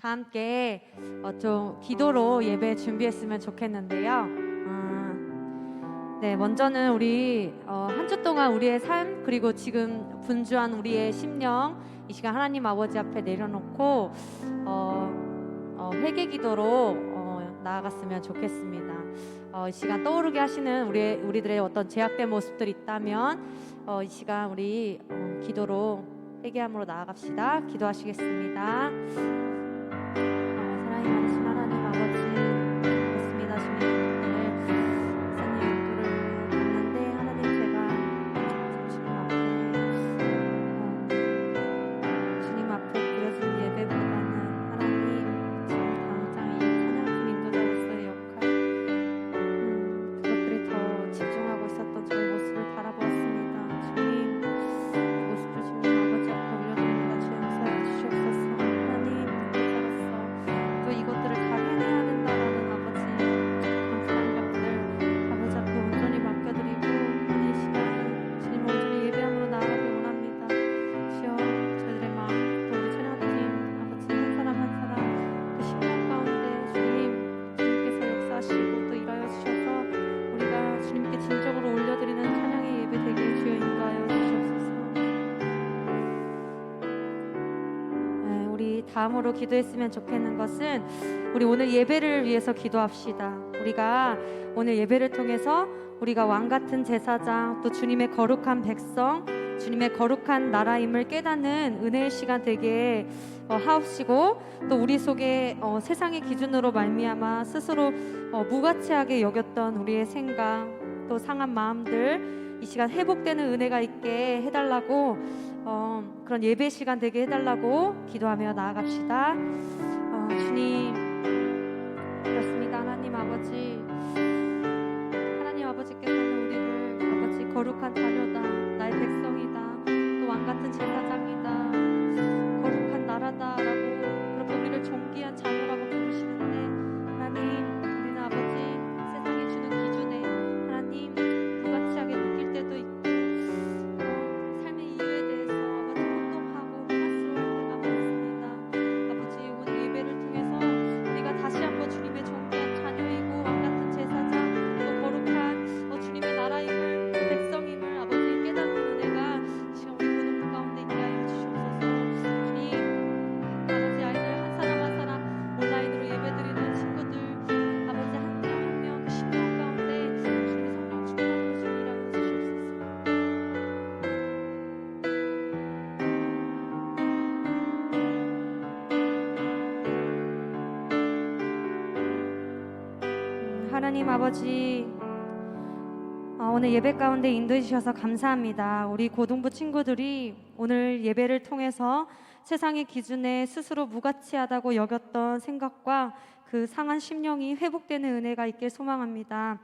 다 함께 좀 기도로 예배 준비했으면 좋겠는데요. 네, 먼저는 우리 한 주 동안 우리의 삶 그리고 지금 분주한 우리의 심령 이 시간 하나님 아버지 앞에 내려놓고 회개 기도로 나아갔으면 좋겠습니다. 이 시간 떠오르게 하시는 우리들의 어떤 제약된 모습들이 있다면 이 시간 우리 기도로 회개함으로 나아갑시다. 기도하시겠습니다. 사랑이 많으신 하나님 아버지, 그렇습니다. 주님 오늘 목사님 기도를 받는데 하나님 제가 주님 앞에 드려진 예배보다는 하나님 지금 당장 이 찬양팀 인도자로서의 역할 그것들에 더 집중하고 있었던 저의 모습을 바라보았습니다. 주님 이 모습을 주님 아버지 앞에 올려드립니다. 주여 용서해 주시옵소서. 하나님 목사로서 또 이것들을 잘 해내야 된다라는 아버지 감사한 것들 아버지 앞에 온전히 맡겨드리고 오늘 이 시간 주님 온전히 예배함으로 나아가기 원합니다. 주여 저희들의 마음 또 우리 찬양팀 아버지 한 사람 한 사람 그 심령 가운데 주님께서 역사하시고 또 일하여 주셔서 우리가 주님께 진정으로 올려드리는 찬양의 예배 되게 주여 인도하여 주시옵소서. 우리 다음으로 기도했으면 좋겠는 것은 우리 오늘 예배를 위해서 기도합시다. 우리가 오늘 예배를 통해서 우리가 왕같은 제사장 또 주님의 거룩한 백성 주님의 거룩한 나라임을 깨닫는 은혜의 시간 되게 하옵시고 또 우리 속에 세상의 기준으로 말미암아 스스로 무가치하게 여겼던 우리의 생각 또 상한 마음들 이 시간 회복되는 은혜가 있게 해달라고 그런 예배 시간 되게 해달라고 기도하며 나아갑시다. 주님 그렇습니다. 하나님 아버지께서는 우리를 아버지 거룩한 자녀다 나의 백성이다 또 왕같은 제사장이다 거룩한 나라다라고 그렇게 우리를 존귀한 자녀라고 부르시는데 하나님 우리는 아버지 세상이 주는 기준에 하나님 무가치하게 느낄 때도 있고 삶의 이유에 대해서 아버지 혼동하고 혼란스러울 때가 많습니다. 아버지 오늘 예배를 통해서 우리가 다시 한번 주님의 존귀한 자녀이고 왕같은 제사장 또 거룩한 주님의 나라임을 백성임을 아버지 깨닫는 은혜가 지금 우리 모든 가운데 있게 하여 주시옵소서. 주님 아버지 아이들 한 사람 한 사람 온라인으로 예배드리는 친구들 아버지 한 명 한 명 그 심령 가운데 주님의 성령 충만한 것을 일하여 주시옵소서. 하나님 아버지 오늘 예배 가운데 인도해 주셔서 감사합니다. 우리 고등부 친구들이 오늘 예배를 통해서 세상의 기준에 스스로 무가치하다고 여겼던 생각과 그 상한 심령이 회복되는 은혜가 있길 소망합니다.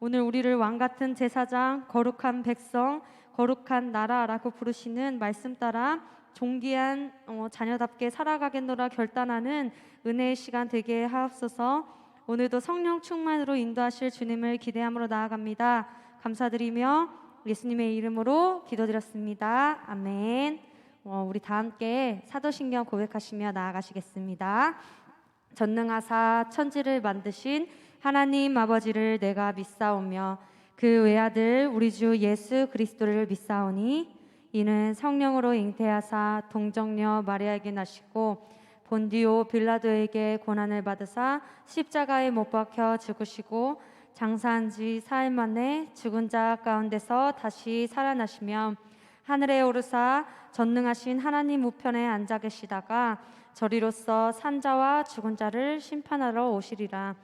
오늘 우리를 왕같은 제사장, 거룩한 백성, 거룩한 나라라고 부르시는 말씀 따라 존귀한 자녀답게 살아가겠노라 결단하는 은혜의 시간 되게 하옵소서. 오늘도 성령 충만으로 인도하실 주님을 기대함으로 나아갑니다. 감사드리며 예수님의 이름으로 기도드렸습니다. 아멘. 우리 다 함께 사도신경 고백하시며 나아가시겠습니다. 전능하사 천지를 만드신 하나님 아버지를 내가 믿사오며 그 외아들 우리 주 예수 그리스도를 믿사오니 이는 성령으로 잉태하사 동정녀 마리아에게 나시고 본디오 빌라도에게 고난을 받으사 십자가에 못 박혀 죽으시고 장사한 지 사흘 만에 죽은 자 가운데서 다시 살아나시며 하늘에 오르사 전능하신 하나님 우편에 앉아 계시다가 저리로서 산자와 죽은 자를 심판하러 오시리라.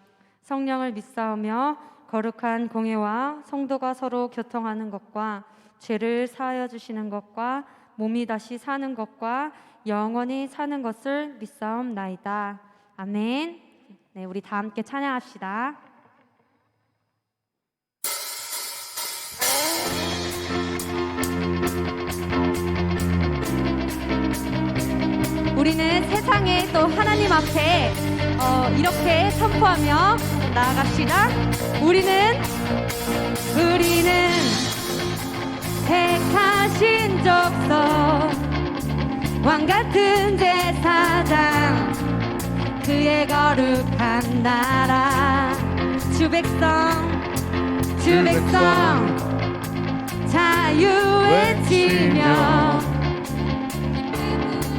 성령을 믿사오며 거룩한 공회와 성도가 서로 교통하는 것과 죄를 사하여 주시는 것과 몸이 다시 사는 것과 영원히 사는 것을 믿사옵나이다. 아멘. 네, 우리 다 함께 찬양합시다. 우리는 세상에 또 하나님 앞에 이렇게 선포하며 나아갑시다. 우리는 택하신 족속 왕같은 제사장 그의 거룩한 나라. 주 백성 자유 외치며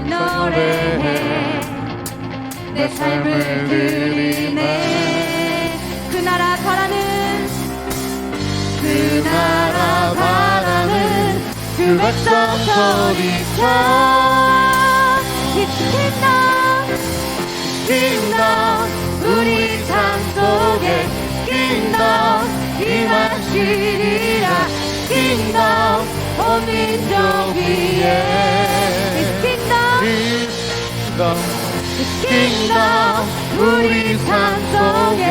노래해 내 삶을 드리네. 그 나라 바라는 그 백성 소리쳐 킹덤 우리 삶 속에 킹덤 임하시리라. 킹덤 온 민족 위에 킹덤 우리 삶 속에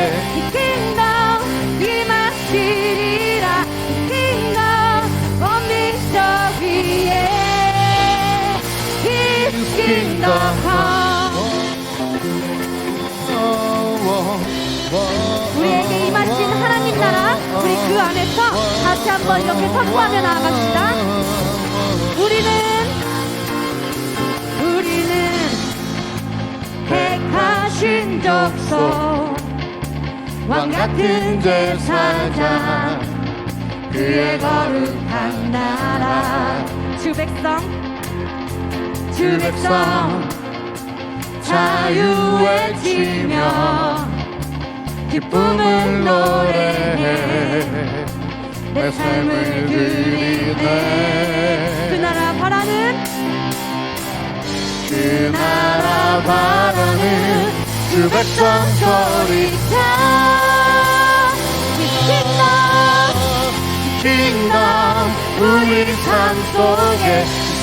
킹덤 임하시리라. 킹덤 온 민족 위에 킹덤 우리에게 임하신 하나님 나라, 우리 그 안에서 다시 한번 이렇게 선포하며 나아갑시다. 우리는 택하신 족속 왕같은 제사장 그의 거룩한 나라. 주 백성 자유 외치며 기쁨을 노래해 내 삶을 드리네. 그 나라 바라는 주 백성 소리쳐 킹덤 우리 삶 속에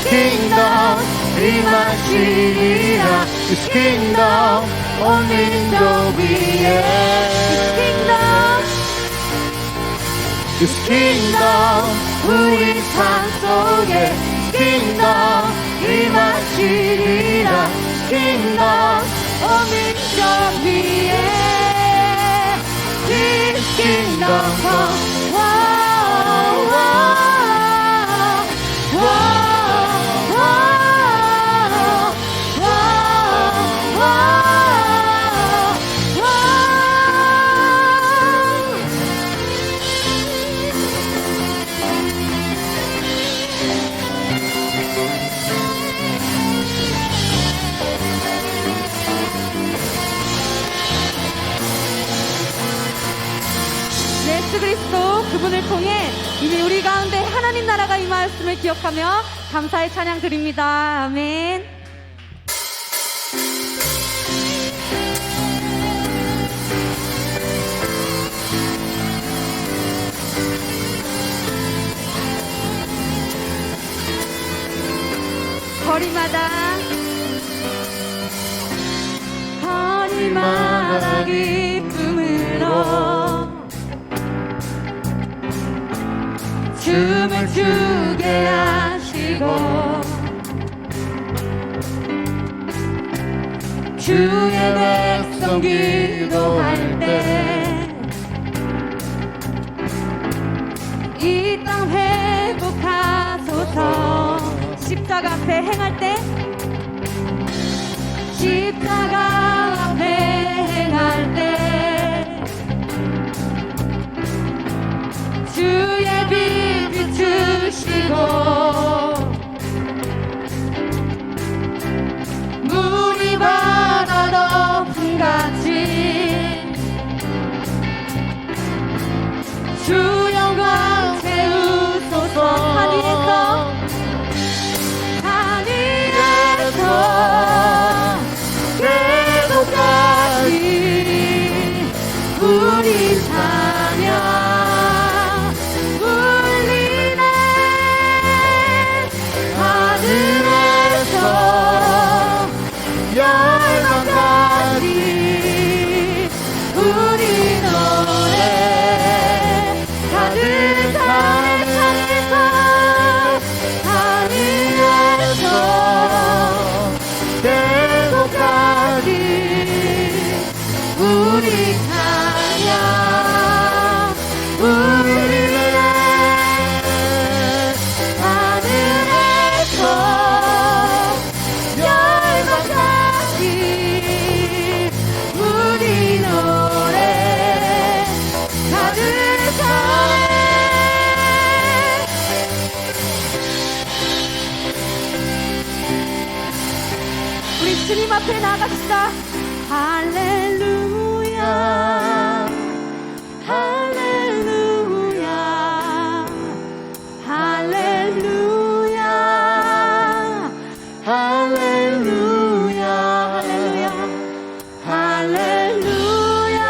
킹덤 임하시리라. 킹덤 온 민족 위에 킹덤 우리 삶 속에 킹덤 임하시리라. 킹덤 온 민족 위에 킹덤 예수 그리스도 그분을 통해 이미 우리 가운데 하나님 나라가 임하였음을 기억하며 감사의 찬양 드립니다. 아멘. 거리마다 기쁨으로 춤을 추게 하시고 주의 백성 기도할 때 이 땅 회복하소서. 십자가 앞에 행할 때 십자가 앞에 행할 때 주의 빛 비추시고 물이 바다 덮음같이 주 영광 세우소서. 하늘에서 계속까지 우리 사명 울리네. 하늘에서 열방까지 우리 노래 가득한 산에서 하늘에서 계속까지 우리 찬양 울리네. 하늘에서 열방까지 우리 주님 앞에 나갑시다. 할렐루야 할렐루야 할렐루야 할렐루야 할렐루야 할렐루야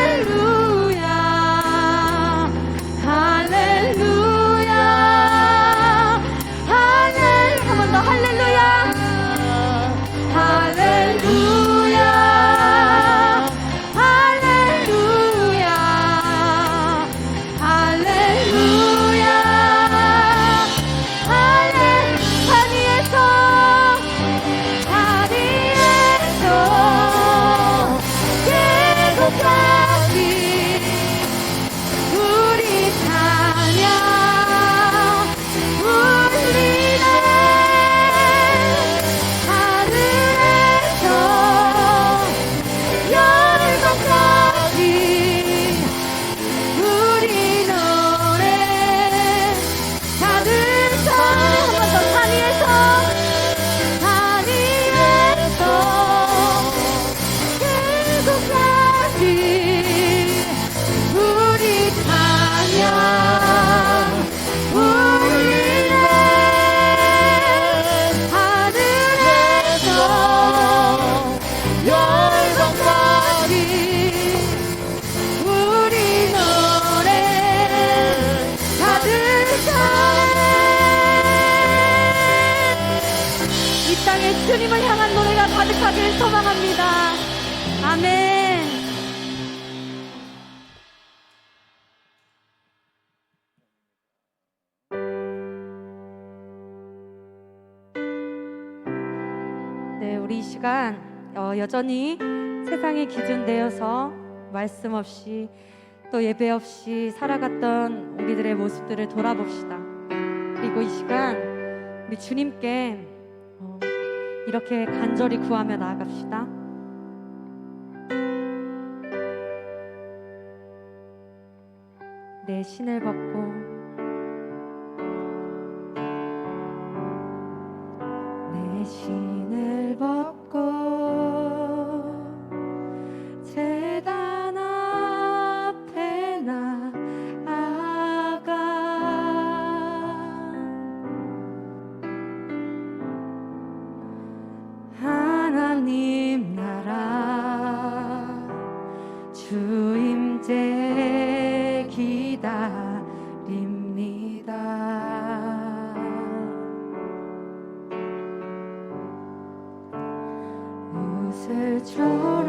할렐루야 할렐루야 한 번 더 할렐루야 할렐루야 할렐루야 할렐루야 산 위에서 계속까지 우리 찬양 울리네 하늘에서 열방까지 우리 노래 가득한 한 번 더 산 위에서 계속까지 우리 찬양 울리네 하늘에서 열방까지 우리 노래 가득하네. 이 땅에 주님을 향한 노래가 가득하길 소망합니다. 아멘. 네, 우리 이 시간 여전히 세상의 기준 되어서 말씀 없이 또 예배 없이 살아갔던 우리들의 모습들을 돌아봅시다. 그리고 이 시간 우리 주님께 이렇게 간절히 구하며 나아갑시다. 내 신을 벗고 내 신을 벗고 제단 앞에 나아가 하나님 나라 주임재 기다립니다.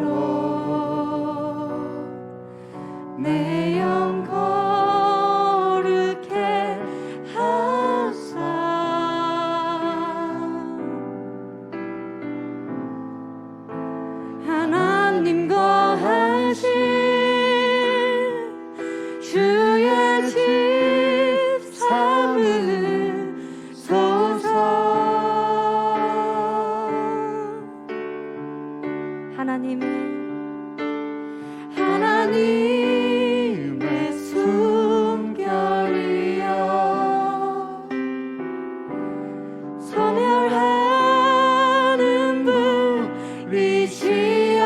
우슬초록 내 영 거룩해 하사 하나님 거하신 주의 집 삼으소서. 하나님의 숨결이여 소멸하는 불이시여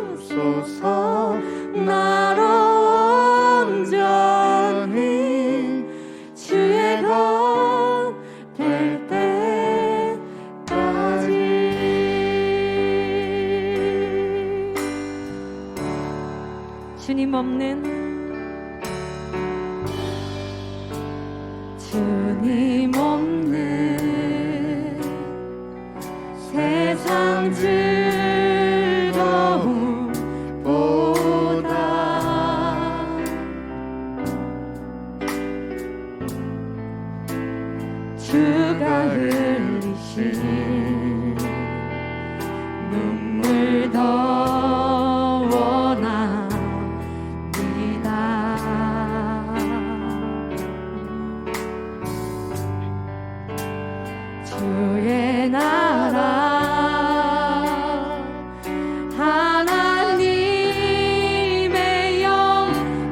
채워주소서. 나로 온전히 주의 것 될 때까지. 주님 없는 세상 즐거움보다 주가 흘리신 눈물 더 원합니다. 주의 나라 하나님의 영광을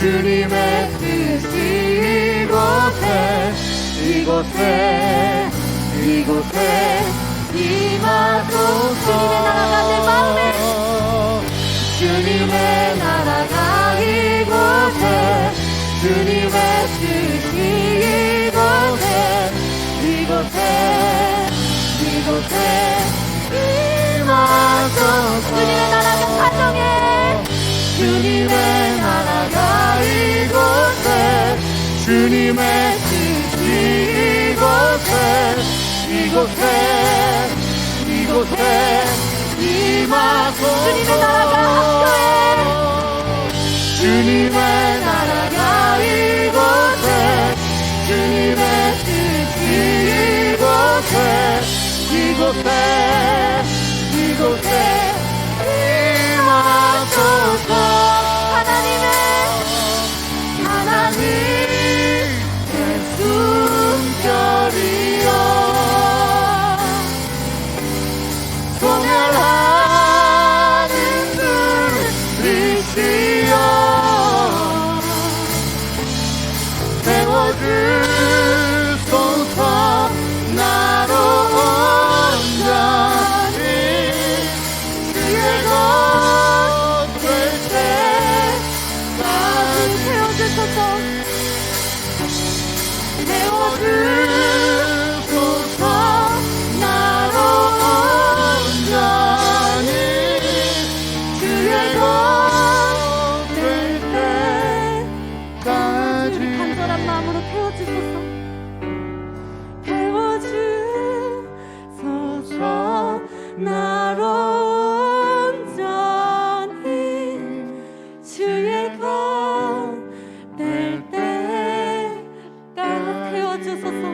주님의 뜻이 이곳에 임하소서. 주님의 나라가 이곳에, 주님의 뜻이 이곳에 임하소서. 주님의 나라가 가정에, 주님의 나라가 이곳에, 주님의 뜻이 이곳에 임하소서. 주님의 나라가 학교에, 주님의 나라가 이곳에, 주님의 뜻이 이곳에 임하소서. 하나님의 숨결이여, 소멸하는 불이시여, 태워주소서. 나로 온전히 주의 것 될 때까지 태워주소서. 태워주소서. 나로 온전히 주의 것 될 때까지. 우리 간절한 마음으로 태워주소서. 나로 온전히 주의 것 될 때까지 태워주소서.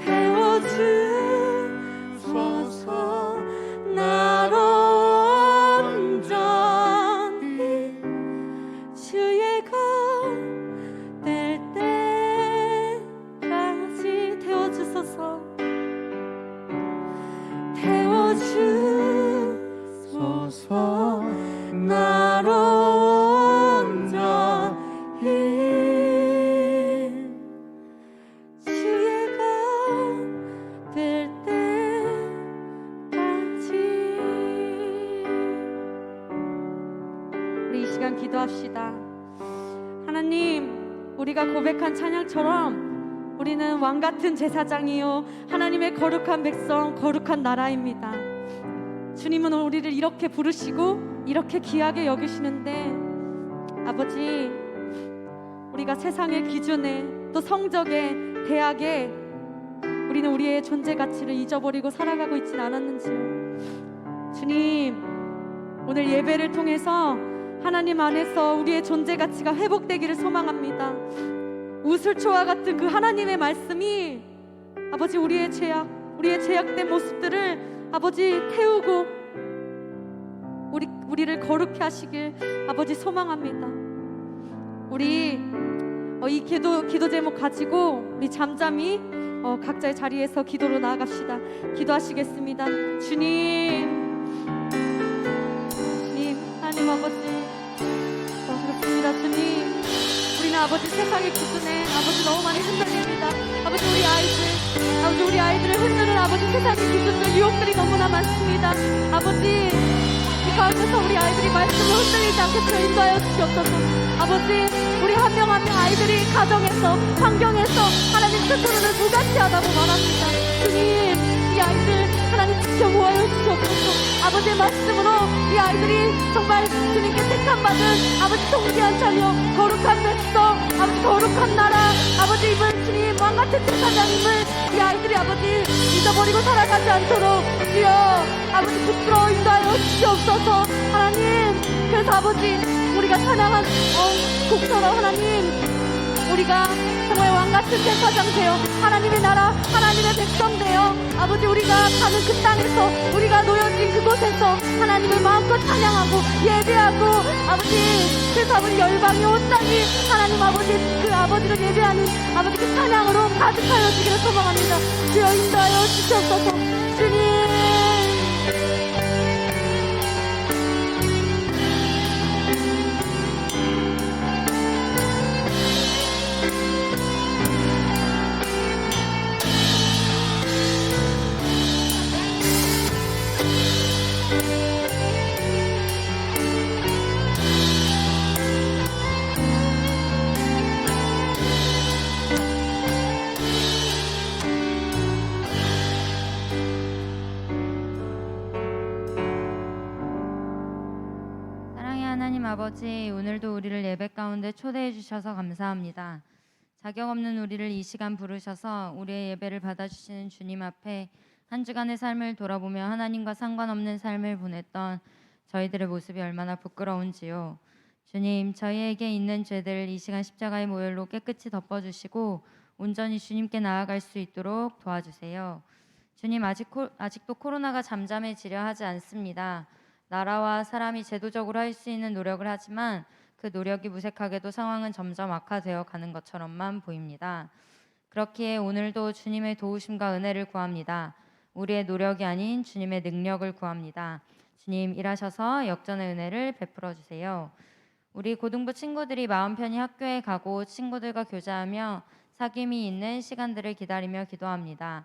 태워주소서. 나로 온전히 주의 것 될 때까지 태워주소서. 태워주소서. 나로 온전히 주의 것 될 때까지. 우리 이 시간 기도합시다. 하나님, 우리가 고백한 찬양처럼 우리는 왕같은 제사장이요 하나님의 거룩한 백성, 거룩한 나라입니다. 주님은 우리를 이렇게 부르시고 이렇게 귀하게 여기시는데, 아버지, 우리가 세상의 기준에, 또 성적에, 대학에 우리는 우리의 존재 가치를 잊어버리고 살아가고 있진 않았는지요. 주님, 오늘 예배를 통해서 하나님 안에서 우리의 존재 가치가 회복되기를 소망합니다. 우슬초와 같은 그 하나님의 말씀이 아버지 우리의 죄악된 모습들을 아버지 태우고 우리를 거룩해 하시길 아버지 소망합니다. 우리 이 기도 제목 가지고 우리 잠잠히 각자의 자리에서 기도로 나아갑시다. 기도하시겠습니다. 주님 하나님 아버지, 그렇습니다. 주님, 우리는 아버지 세상의 기준에 아버지 너무 많이 흔들립니다. 아버지 우리 아이들을 흔드는 아버지 세상의 기준들, 유혹들이 너무나 많습니다. 아버지, 이 가운데서 우리 아이들이 말씀을 흔들리지 않게 인도하여 주시옵소서. 아버지, 우리 한 명 한 명 아이들이 가정에서, 환경에서 하나님 스스로를 무가치하다고 말합니다. 주님, 이 아이들 하나님 지켜 모아여 주시옵소서. 아버지의 말씀으로 이 아이들이 정말 주님께 택함받은 아버지 통기한 자녀, 거룩한 백성, 아버지 거룩한 나라, 아버지 이분 주님 왕같은 제사장님을 이 아이들이 아버지 잊어버리고 살아가지 않도록 주여 아버지 붙들어 인도하여 주시옵소서. 하나님, 그래서 아버지 우리가 찬양한 곡처럼 하나님, 우리가 정말 왕같은 제사장 되어 하나님의 나라, 하나님의 백성 되어 아버지 우리가 가는 그 땅에서, 우리가 놓여진 그곳에서 하나님을 마음껏 찬양하고 예배하고 아버지, 그래서 아버지 열방이 온 땅이 하나님 아버지 그 아버지를 예배하는 아버지 그 찬양으로 가득하여 주기를 소망합니다. 주여 인도하여 주시옵소서. 주님, 아버지, 오늘도 우리를 예배 가운데 초대해 주셔서 감사합니다. 자격 없는 우리를 이 시간 부르셔서 우리의 예배를 받아주시는 주님 앞에 한 주간의 삶을 돌아보며 하나님과 상관없는 삶을 보냈던 저희들의 모습이 얼마나 부끄러운지요. 주님, 저희에게 있는 죄들을 이 시간 십자가의 모혈로 깨끗이 덮어주시고 온전히 주님께 나아갈 수 있도록 도와주세요. 주님, 아직도 코로나가 잠잠해지려 하지 않습니다. 나라와 사람이 제도적으로 할 수 있는 노력을 하지만 그 노력이 무색하게도 상황은 점점 악화되어 가는 것처럼만 보입니다. 그렇기에 오늘도 주님의 도우심과 은혜를 구합니다. 우리의 노력이 아닌 주님의 능력을 구합니다. 주님, 일하셔서 역전의 은혜를 베풀어 주세요. 우리 고등부 친구들이 마음 편히 학교에 가고 친구들과 교제하며 사귐이 있는 시간들을 기다리며 기도합니다.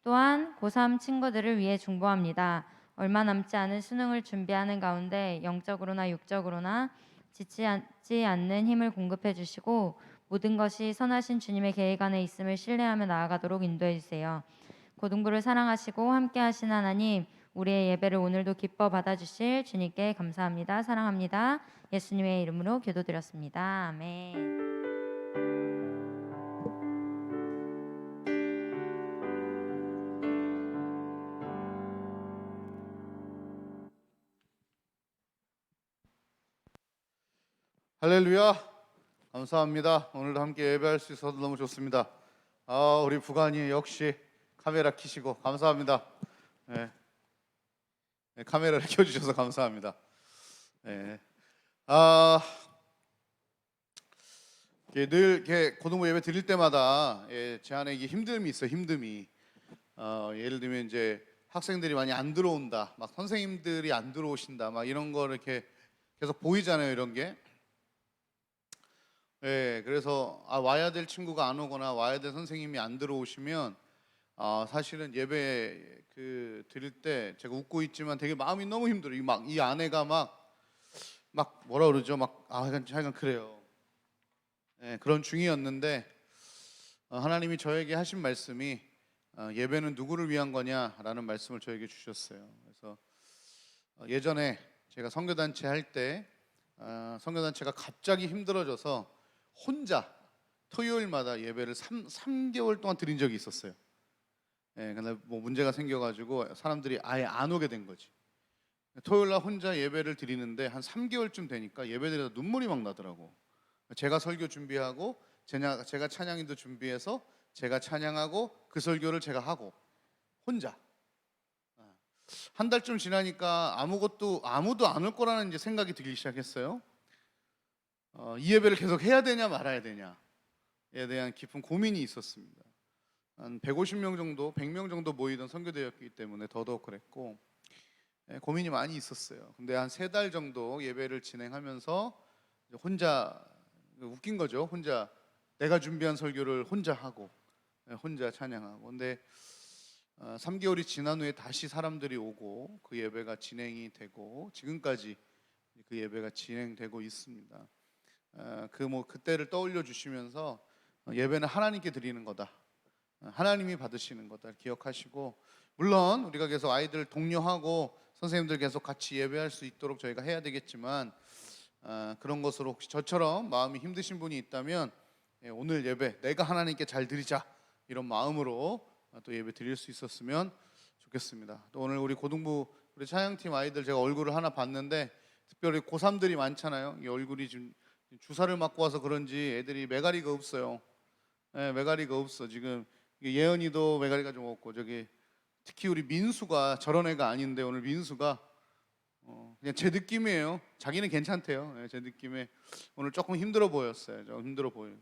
또한 고3 친구들을 위해 중보합니다. 얼마 남지 않은 수능을 준비하는 가운데 영적으로나 육적으로나 지치지 않는 힘을 공급해 주시고 모든 것이 선하신 주님의 계획 안에 있음을 신뢰하며 나아가도록 인도해 주세요. 고등부를 사랑하시고 함께 하신 하나님, 우리의 예배를 오늘도 기뻐 받아주실 주님께 감사합니다. 사랑합니다. 예수님의 이름으로 기도드렸습니다. 아멘. 할렐루야. 감사합니다. 오늘도 함께 예배할 수 있어서 너무 좋습니다. 우리 부관이 역시 카메라 켜시고 감사합니다. 네. 네, 카메라를 켜주셔서 감사합니다. 네. 늘 이렇게 고등부 예배 드릴 때마다 제 안에 이게 힘듦이 있어요. 힘듦이. 예를 들면 이제 학생들이 많이 안 들어온다, 막 선생님들이 안 들어오신다, 막 이런 거를 이렇게 계속 보이잖아요. 이런 게. 네, 그래서 와야 될 친구가 안 오거나 와야 될 선생님이 안 들어오시면 사실은 예배 드릴 때 제가 웃고 있지만 되게 마음이 너무 힘들어요. 이 아내가 막 뭐라 그러죠? 하여간 그래요. 네, 그런 중이었는데 하나님이 저에게 하신 말씀이 예배는 누구를 위한 거냐라는 말씀을 저에게 주셨어요. 그래서 예전에 제가 선교단체 할 때 선교단체가 갑자기 힘들어져서 혼자 토요일마다 예배를 3개월 동안 드린 적이 있었어요. 근데 뭐 문제가 생겨가지고 사람들이 아예 안 오게 된 거지. 토요일날 혼자 예배를 드리는데 한 3개월쯤 되니까 예배드리다 눈물이 막 나더라고. 제가 설교 준비하고 제가 찬양인도 준비해서 제가 찬양하고 그 설교를 제가 하고 혼자. 한 달쯤 지나니까 아무도 안 올 거라는 이제 생각이 들기 시작했어요. 이 예배를 계속 해야 되냐 말아야 되냐에 대한 깊은 고민이 있었습니다. 한 150명 정도, 100명 정도 모이던 선교대였기 때문에 더더욱 그랬고 고민이 많이 있었어요. 근데 한 3달 정도 예배를 진행하면서 혼자, 웃긴 거죠. 혼자 내가 준비한 설교를 혼자 하고 혼자 찬양하고. 근데 3개월이 지난 후에 다시 사람들이 오고 그 예배가 진행이 되고 지금까지 그 예배가 진행되고 있습니다. 그때를 떠올려 주시면서 예배는 하나님께 드리는 거다, 하나님이 받으시는 거다 기억하시고, 물론 우리가 계속 아이들 독려하고 선생님들 계속 같이 예배할 수 있도록 저희가 해야 되겠지만 그런 것으로 혹시 저처럼 마음이 힘드신 분이 있다면 오늘 예배 내가 하나님께 잘 드리자 이런 마음으로 또 예배 드릴 수 있었으면 좋겠습니다. 또 오늘 우리 고등부 우리 찬양팀 아이들 제가 얼굴을 하나 봤는데 특별히 고3들이 많잖아요. 이 얼굴이 지금 주사를 맞고 와서 그런지 애들이 매가리가 없어요. 매가리가 없어. 지금 예언이도 매가리가 좀 없고, 저기 특히 우리 민수가 저런 애가 아닌데 오늘 민수가 그냥 제 느낌이에요. 자기는 괜찮대요. 제 느낌에 오늘 조금 힘들어 보였어요. 좀 힘들어 보여요.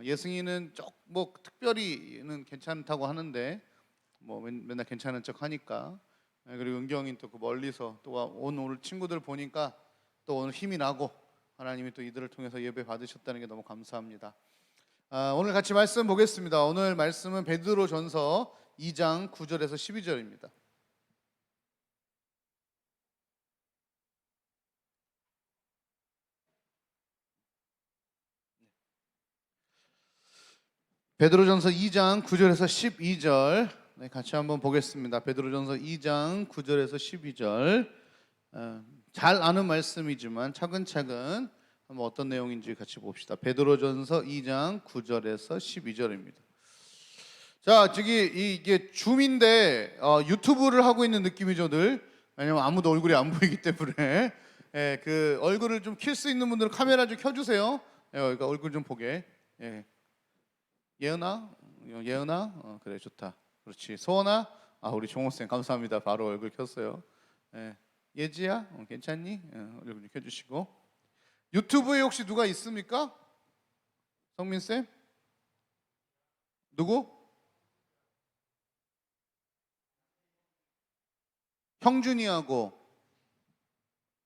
예승이는 뭐 특별히는 괜찮다고 하는데 뭐 맨날 괜찮은 척 하니까. 그리고 은경이는 또 그 멀리서 또 오늘 친구들 보니까 또 오늘 힘이 나고 하나님이 또 이들을 통해서 예배 받으셨다는 게 너무 감사합니다. 오늘 같이 말씀 보겠습니다. 오늘 말씀은 베드로전서 2장 9절에서 12절입니다. 베드로전서 2장 9절에서 12절 같이 한번 보겠습니다. 베드로전서 2장 9절에서 12절 잘 아는 말씀이지만 차근차근 한번 어떤 내용인지 같이 봅시다. 베드로전서 2장 9절에서 12절입니다. 자, 이게 줌인데 유튜브를 하고 있는 느낌이죠, 늘. 왜냐면 아무도 얼굴이 안 보이기 때문에. 예, 그 얼굴을 좀 킬 수 있는 분들은 카메라 좀 켜주세요. 예, 그러니까 얼굴 좀 보게. 예. 예은아, 그래 좋다. 그렇지. 소원아, 우리 종호쌤 감사합니다. 바로 얼굴 켰어요. 예. 예지야, 괜찮니? 얼굴 좀 켜주시고. 유튜브에 혹시 누가 있습니까? 성민 쌤? 누구? 형준이하고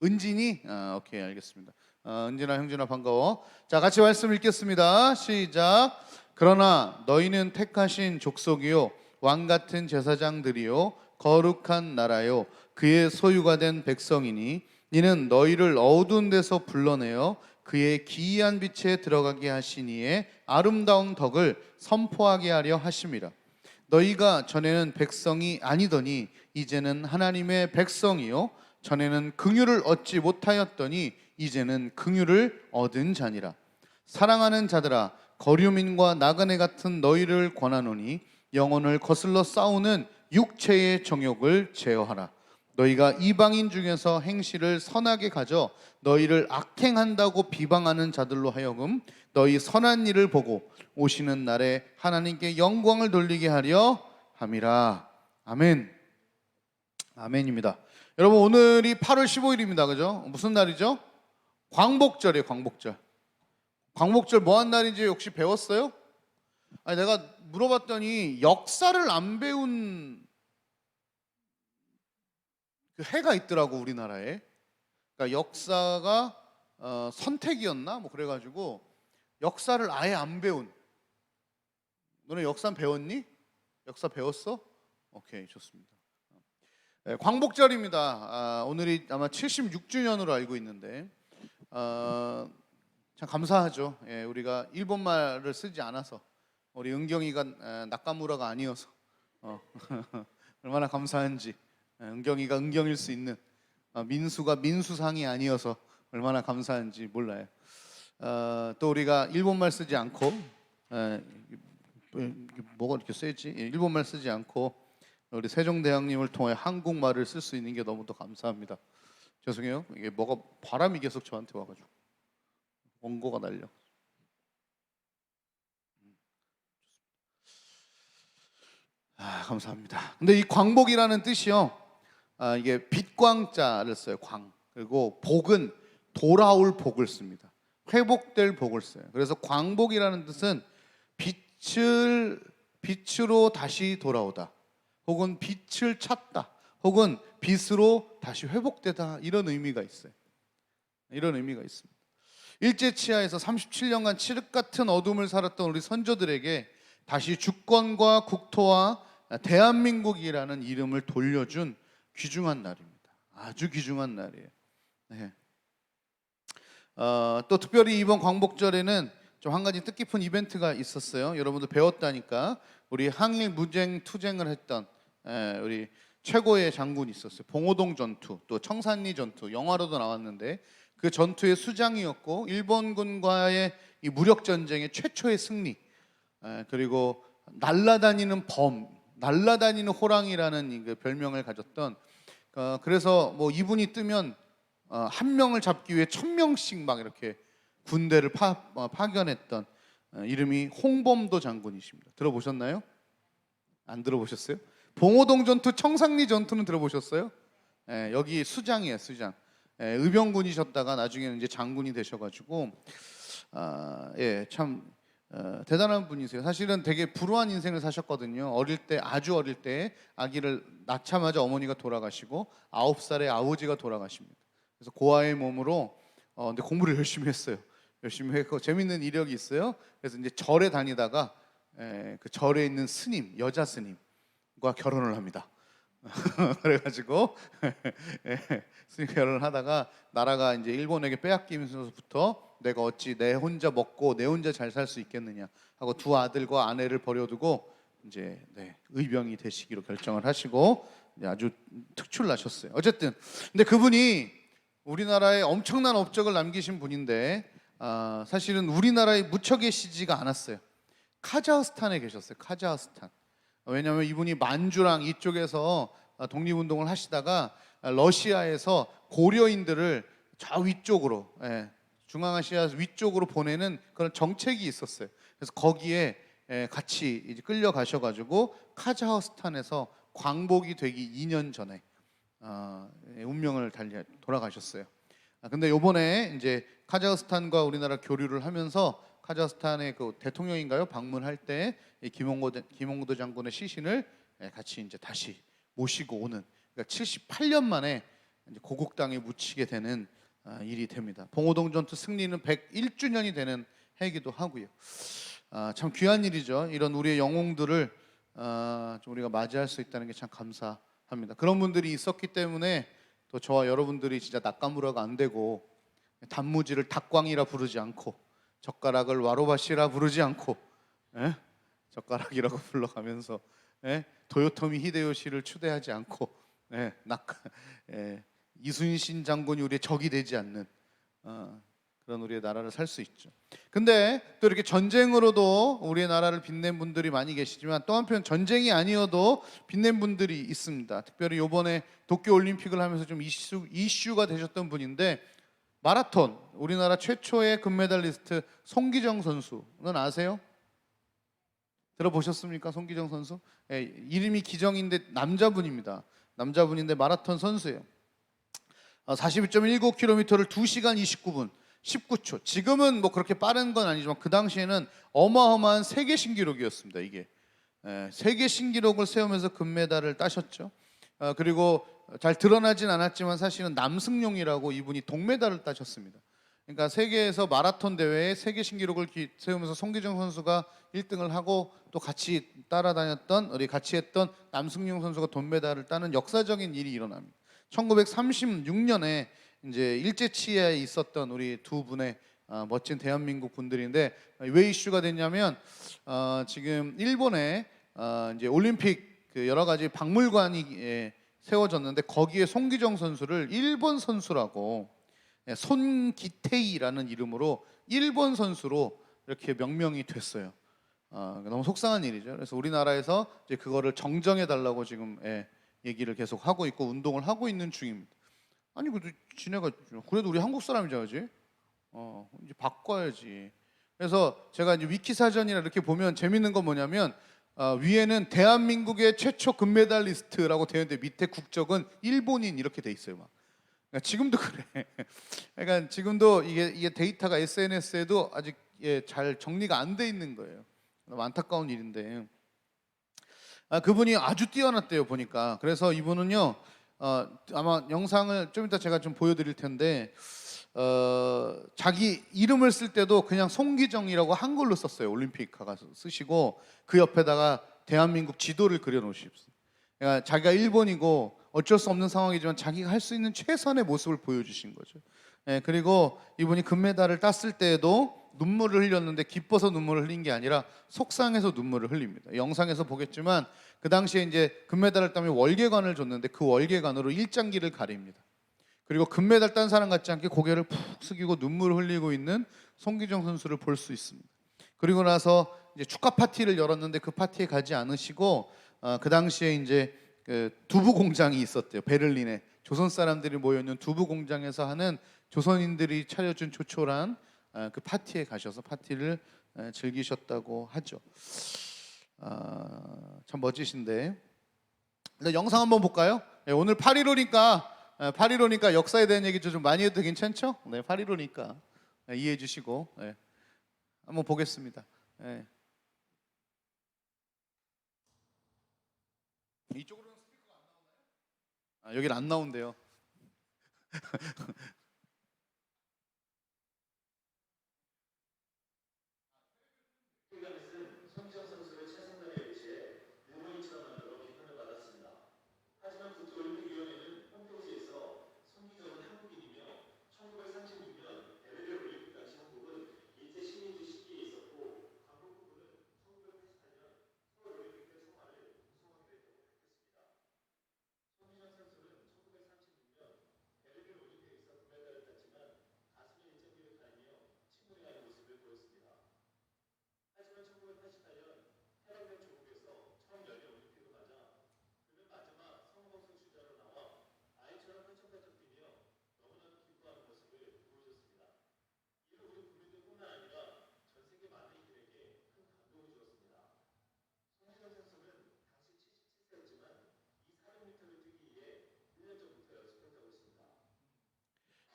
은진이? 오케이, 알겠습니다. 은진아, 형준아 반가워. 자, 같이 말씀 읽겠습니다. 시작. 그러나 너희는 택하신 족속이요 왕 같은 제사장들이요 거룩한 나라요 그의 소유가 된 백성이니 이는 너희를 어두운 데서 불러내어 그의 기이한 빛에 들어가게 하시니에 아름다운 덕을 선포하게 하려 하심이라. 너희가 전에는 백성이 아니더니 이제는 하나님의 백성이요 전에는 긍휼을 얻지 못하였더니 이제는 긍휼을 얻은 자니라. 사랑하는 자들아 거류민과 나그네 같은 너희를 권하노니 영혼을 거슬러 싸우는 육체의 정욕을 제어하라. 너희가 이방인 중에서 행실을 선하게 가져 너희를 악행한다고 비방하는 자들로 하여금 너희 선한 일을 보고 오시는 날에 하나님께 영광을 돌리게 하려 함이라. 아멘. 아멘입니다. 여러분, 오늘이 8월 15일입니다. 그죠? 무슨 날이죠? 광복절이에요. 광복절. 광복절 뭐 한 날인지 혹시 배웠어요? 아니, 내가 물어봤더니 역사를 안 배운 그 해가 있더라고, 우리나라에. 그러니까 역사가 선택이었나? 뭐 그래가지고 역사를 아예 안 배운. 너네 역사 배웠니? 역사 배웠어? 오케이, 좋습니다. 네, 광복절입니다. 오늘이 아마 76주년으로 알고 있는데 참 감사하죠. 예, 우리가 일본말을 쓰지 않아서 우리 은경이가 나카무라가 아니어서 얼마나 감사한지. 은경이가 은경일 수 있는 민수가 민수상이 아니어서 얼마나 감사한지 몰라요. 또 우리가 일본말 쓰지 않고 뭐가 이렇게 세지? 일본말 쓰지 않고 우리 세종대왕님을 통해 한국말을 쓸 수 있는 게 너무도 감사합니다. 죄송해요. 이게 뭐가 바람이 계속 저한테 와가지고 원고가 날려. 감사합니다. 근데 이 광복이라는 뜻이요, 이게 빛광자를 써요. 광. 그리고 복은 돌아올 복을 씁니다. 회복될 복을 써요. 그래서 광복이라는 뜻은 빛으로 다시 돌아오다, 혹은 빛을 찾다, 혹은 빛으로 다시 회복되다, 이런 의미가 있어요. 이런 의미가 있습니다. 일제치하에서 37년간 칠흑 같은 어둠을 살았던 우리 선조들에게 다시 주권과 국토와 대한민국이라는 이름을 돌려준 귀중한 날입니다. 아주 귀중한 날이에요. 네. 또 특별히 이번 광복절에는 좀 한 가지 뜻깊은 이벤트가 있었어요. 여러분들 배웠다니까. 우리 항일 무쟁 투쟁을 했던 우리 최고의 장군이 있었어요. 봉오동 전투, 또 청산리 전투, 영화로도 나왔는데 그 전투의 수장이었고 일본군과의 이 무력 전쟁의 최초의 승리, 그리고 날라다니는 범, 날라다니는 호랑이라는 그 별명을 가졌던, 그래서 뭐 이분이 뜨면 한 명을 잡기 위해 1000명씩 막 이렇게 군대를 파견했던 이름이 홍범도 장군이십니다. 들어보셨나요? 안 들어보셨어요? 봉오동 전투, 청산리 전투는 들어보셨어요? 여기 수장이에요, 수장. 의병군이셨다가 나중에는 이제 장군이 되셔가지고 참 대단한 분이세요. 사실은 되게 불우한 인생을 사셨거든요. 어릴 때, 아주 어릴 때 아기를 낳자마자 어머니가 돌아가시고 9살에 아버지가 돌아가십니다. 그래서 고아의 몸으로 근데 공부를 열심히 했어요. 열심히 했고 재밌는 이력이 있어요. 그래서 이제 절에 다니다가 그 절에 있는 스님, 여자 스님과 결혼을 합니다. 그래가지고 스님 결혼을 하다가 나라가 이제 일본에게 빼앗기면서부터 내가 어찌 내 혼자 먹고 내 혼자 잘 살 수 있겠느냐 하고 두 아들과 아내를 버려두고 이제 의병이 되시기로 결정을 하시고 아주 특출나셨어요. 어쨌든 근데 그분이 우리나라에 엄청난 업적을 남기신 분인데 사실은 우리나라에 묻혀 계시지가 않았어요. 카자흐스탄에 계셨어요. 카자흐스탄. 왜냐하면 이분이 만주랑 이쪽에서 독립운동을 하시다가 러시아에서 고려인들을 저 위쪽으로, 중앙아시아 위쪽으로 보내는 그런 정책이 있었어요. 그래서 거기에 같이 이제 끌려가셔가지고 카자흐스탄에서 광복이 되기 2년 전에 운명을 돌아가셨어요. 근데 요번에 이제 카자흐스탄과 우리나라 교류를 하면서 카자흐스탄의 그 대통령인가요? 방문할 때 김홍도 장군의 시신을 같이 이제 다시 모시고 오는, 그러니까 78년 만에 이제 고국 땅에 묻히게 되는 일이 됩니다. 봉오동 전투 승리는 101주년이 되는 해이기도 하고요. 참 귀한 일이죠. 이런 우리의 영웅들을 좀 우리가 맞이할 수 있다는 게 참 감사합니다. 그런 분들이 있었기 때문에 또 저와 여러분들이 진짜 낙가무라가 안 되고 단무지를 닭광이라 부르지 않고 젓가락을 와로바시라 부르지 않고 젓가락이라고 불러가면서 도요토미 히데요시를 추대하지 않고 이순신 장군이 우리의 적이 되지 않는 그런 우리의 나라를 살 수 있죠. 근데 또 이렇게 전쟁으로도 우리의 나라를 빛낸 분들이 많이 계시지만 또 한편 전쟁이 아니어도 빛낸 분들이 있습니다. 특별히 이번에 도쿄올림픽을 하면서 좀 이슈가 되셨던 분인데, 마라톤 우리나라 최초의 금메달리스트 송기정 선수는 아세요? 들어보셨습니까? 송기정 선수? 이름이 기정인데 남자분입니다. 남자분인데 마라톤 선수예요. 42.19km를 2시간 29분 19초. 지금은 뭐 그렇게 빠른 건 아니지만 그 당시에는 어마어마한 세계 신기록이었습니다. 이게 세계 신기록을 세우면서 금메달을 따셨죠. 그리고 잘 드러나진 않았지만 사실은 남승용이라고 이분이 동메달을 따셨습니다. 그러니까 세계에서 마라톤 대회에 세계 신기록을 세우면서 송기정 선수가 1등을 하고 또 같이 따라다녔던 같이 했던 남승용 선수가 동메달을 따는 역사적인 일이 일어납니다. 1936년에 이제 일제치하에 있었던 우리 두 분의 멋진 대한민국 분들인데, 왜 이슈가 됐냐면 지금 일본에 이제 올림픽 그 여러 가지 박물관이 세워졌는데 거기에 송기정 선수를 일본 선수라고 손기태이라는 이름으로 일본 선수로 이렇게 명명이 됐어요. 너무 속상한 일이죠. 그래서 우리나라에서 이제 그거를 정정해 달라고 지금 얘기를 계속 하고 있고 운동을 하고 있는 중입니다. 아니 그래도 지네가 그래도 우리 한국 사람이잖아지. 이제 바꿔야지. 그래서 제가 이제 위키 사전이나 이렇게 보면 재밌는 건 뭐냐면 위에는 대한민국의 최초 금메달리스트라고 되어 있는데 밑에 국적은 일본인 이렇게 돼 있어요. 막. 그러니까 지금도 그래. 그러니까 지금도 이게 데이터가 SNS에도 아직 잘 정리가 안 돼 있는 거예요. 너무 안타까운 일인데 그분이 아주 뛰어났대요 보니까. 그래서 이분은요 아마 영상을 좀 이따 제가 좀 보여드릴 텐데 자기 이름을 쓸 때도 그냥 송기정이라고 한글로 썼어요. 올림픽 가서 쓰시고 그 옆에다가 대한민국 지도를 그려놓으십시오. 그러니까 자기가 일본이고 어쩔 수 없는 상황이지만 자기가 할 수 있는 최선의 모습을 보여주신 거죠. 그리고 이분이 금메달을 땄을 때에도 눈물을 흘렸는데 기뻐서 눈물을 흘린 게 아니라 속상해서 눈물을 흘립니다. 영상에서 보겠지만 그 당시에 이제 금메달을 따면 월계관을 줬는데 그 월계관으로 일장기를 가립니다. 그리고 금메달 딴 사람 같지 않게 고개를 푹 숙이고 눈물을 흘리고 있는 송기정 선수를 볼 수 있습니다. 그리고 나서 이제 축하 파티를 열었는데 그 파티에 가지 않으시고 그 당시에 이제 그 두부 공장이 있었대요. 베를린에 조선 사람들이 모여 있는 두부 공장에서 하는 조선인들이 차려준 조촐한 그 파티에 가셔서 파티를 즐기셨다고 하죠. 참 멋지신데. 영상 한번 볼까요? 오늘 8.15니까 역사에 대한 얘기 좀 많이 해도 괜찮죠? 네, 8.15니까 이해해 주시고 한번 보겠습니다. 이쪽으로는 스피커가 안 나오나요? 여기는 안 나온대요.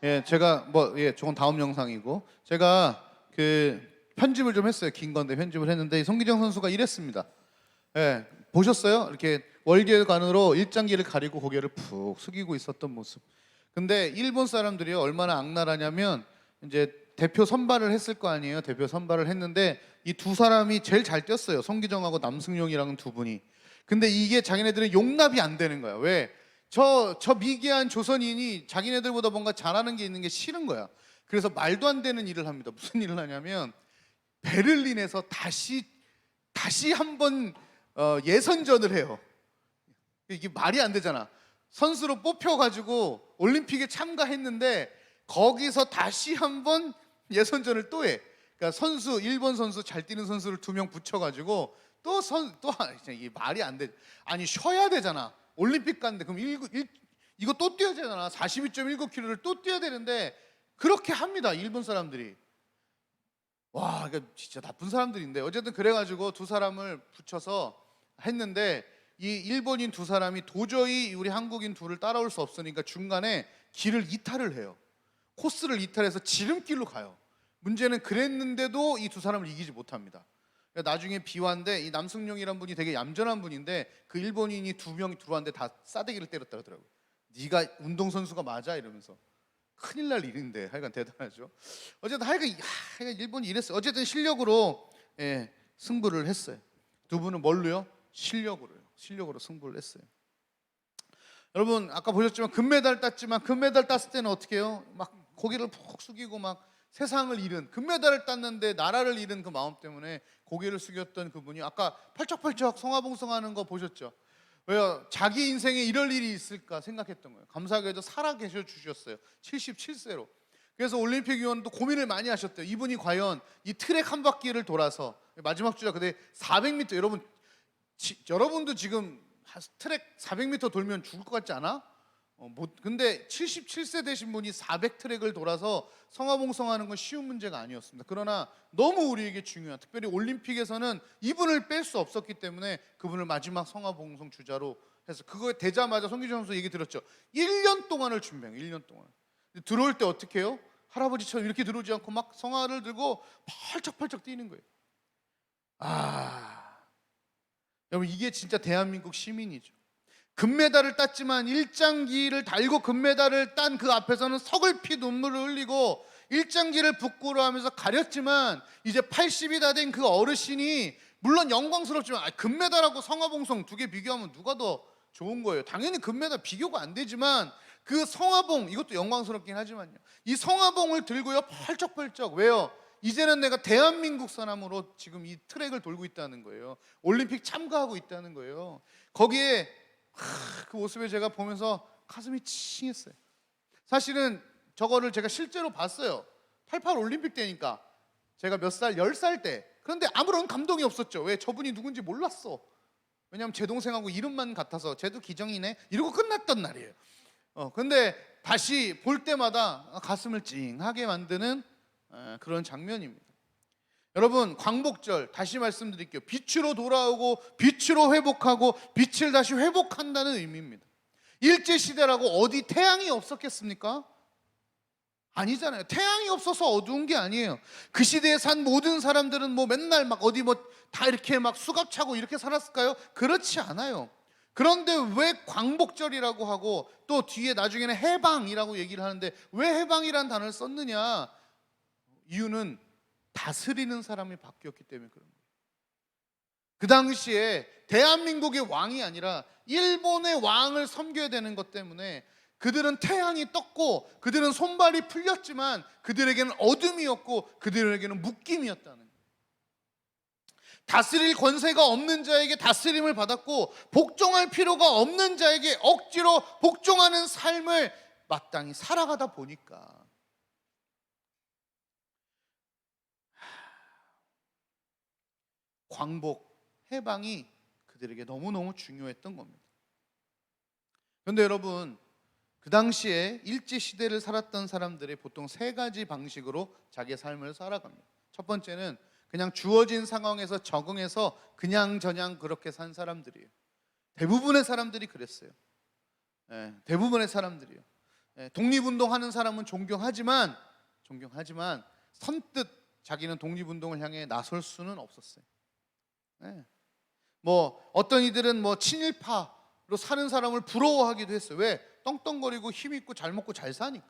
예, 제가 저건 다음 영상이고 제가 그 편집을 좀 했어요. 긴 건데 편집을 했는데 이 송기정 선수가 이랬습니다. 예, 보셨어요? 이렇게 월계관으로 일장기를 가리고 고개를 푹 숙이고 있었던 모습. 근데 일본 사람들이 얼마나 악랄하냐면 이제 대표 선발을 했을 거 아니에요. 대표 선발을 했는데 이 두 사람이 제일 잘 뛰었어요. 송기정하고 남승용이라는 두 분이. 근데 이게 자기네들은 용납이 안 되는 거야. 왜? 저 미개한 조선인이 자기네들보다 뭔가 잘하는 게 있는 게 싫은 거야. 그래서 말도 안 되는 일을 합니다. 무슨 일을 하냐면 베를린에서 다시 한번 예선전을 해요. 이게 말이 안 되잖아. 선수로 뽑혀가지고 올림픽에 참가했는데 거기서 다시 한번 예선전을 또 해. 그러니까 일본 선수 잘 뛰는 선수를 2명 붙여가지고 이게 말이 안 돼. 아니 쉬어야 되잖아. 올림픽 갔는데 그럼 이거 또 뛰어야 되잖아. 42.19km를 또 뛰어야 되는데 그렇게 합니다. 일본 사람들이. 와, 이거 진짜 나쁜 사람들인데 어쨌든 그래가지고 두 사람을 붙여서 했는데 이 일본인 두 사람이 도저히 우리 한국인 둘을 따라올 수 없으니까 중간에 길을 이탈을 해요. 코스를 이탈해서 지름길로 가요. 문제는 그랬는데도 이 두 사람을 이기지 못합니다. 나중에 비화인데 이 남승용이란 분이 되게 얌전한 분인데 그 일본인이 2명이 들어왔는데 다 싸대기를 때렸다 그러더라고요. 네가 운동선수가 맞아? 이러면서. 큰일 날 일인데 하여간 대단하죠. 어쨌든 하여간 일본이 이랬어요. 어쨌든 실력으로 승부를 했어요. 두 분은 뭘로요? 실력으로 승부를 했어요. 여러분 아까 보셨지만 금메달 땄지만 금메달 땄을 때는 어떻게 해요? 막 고개를 푹 숙이고 막 세상을 잃은 금메달을 땄는데 나라를 잃은 그 마음 때문에 고개를 숙였던 그분이 아까 펄쩍펄쩍 성화봉송하는 거 보셨죠? 왜요? 자기 인생에 이럴 일이 있을까 생각했던 거예요. 감사하게도 살아 계셔 주셨어요. 77세로. 그래서 올림픽 위원도 고민을 많이 하셨대요. 이분이 과연 이 트랙 한 바퀴를 돌아서 마지막 주자 근데 400m 여러분도 지금 트랙 400m 돌면 죽을 것 같지 않아? 근데 77세 되신 분이 400트랙을 돌아서 성화봉송하는 건 쉬운 문제가 아니었습니다. 그러나 너무 우리에게 중요한, 특별히 올림픽에서는 이분을 뺄 수 없었기 때문에 그분을 마지막 성화봉송 주자로 해서 그거에 되자마자 송기정 선수 얘기 들었죠. 1년 동안을 준비해요. 1년 동안. 들어올 때 어떻게 해요? 할아버지처럼 이렇게 들어오지 않고 막 성화를 들고 펄쩍펄쩍 뛰는 거예요. 여러분 이게 진짜 대한민국 시민이죠. 금메달을 땄지만 일장기를 달고 금메달을 딴 그 앞에서는 서글피 눈물을 흘리고 일장기를 부끄러워 하면서 가렸지만 이제 80이 다 된 그 어르신이 물론 영광스럽지만 금메달하고 성화봉송 두 개 비교하면 누가 더 좋은 거예요? 당연히 금메달 비교가 안 되지만 그 성화봉 이것도 영광스럽긴 하지만요. 이 성화봉을 들고요 펄쩍펄쩍 왜요? 이제는 내가 대한민국 사람으로 지금 이 트랙을 돌고 있다는 거예요. 올림픽 참가하고 있다는 거예요. 거기에 그 모습을 제가 보면서 가슴이 칭했어요. 사실은 저거를 제가 실제로 봤어요. 88 올림픽 때니까 제가 몇 살? 10살 때. 그런데 아무런 감동이 없었죠. 왜? 저분이 누군지 몰랐어. 왜냐하면 제 동생하고 이름만 같아서 쟤도 기정이네 이러고 끝났던 날이에요. 근데 다시 볼 때마다 가슴을 찡하게 만드는 그런 장면입니다. 여러분 광복절 다시 말씀드릴게요. 빛으로 돌아오고 빛으로 회복하고 빛을 다시 회복한다는 의미입니다. 일제시대라고 어디 태양이 없었겠습니까? 아니잖아요. 태양이 없어서 어두운 게 아니에요. 그 시대에 산 모든 사람들은 뭐 맨날 막 어디 뭐 다 이렇게 막 수갑 차고 이렇게 살았을까요? 그렇지 않아요. 그런데 왜 광복절이라고 하고 또 뒤에 나중에는 해방이라고 얘기를 하는데 왜 해방이라는 단어를 썼느냐? 이유는 다스리는 사람이 바뀌었기 때문에 그런 거예요. 그 당시에 대한민국의 왕이 아니라 일본의 왕을 섬겨야 되는 것 때문에 그들은 태양이 떴고 그들은 손발이 풀렸지만 그들에게는 어둠이었고 그들에게는 묶임이었다는 거예요. 다스릴 권세가 없는 자에게 다스림을 받았고 복종할 필요가 없는 자에게 억지로 복종하는 삶을 마땅히 살아가다 보니까 광복, 해방이 그들에게 너무너무 중요했던 겁니다. 그런데 여러분 그 당시에 일제시대를 살았던 사람들이 보통 3가지 방식으로 자기의 삶을 살아갑니다. 첫 번째는 그냥 주어진 상황에서 적응해서 그냥저냥 그렇게 산 사람들이에요. 대부분의 사람들이 그랬어요. 대부분의 사람들이요. 독립운동하는 사람은 존경하지만 선뜻 자기는 독립운동을 향해 나설 수는 없었어요. 예. 뭐 어떤 이들은 뭐 친일파로 사는 사람을 부러워하기도 했어요. 왜? 떵떵거리고 힘 있고 잘 먹고 잘 사니까.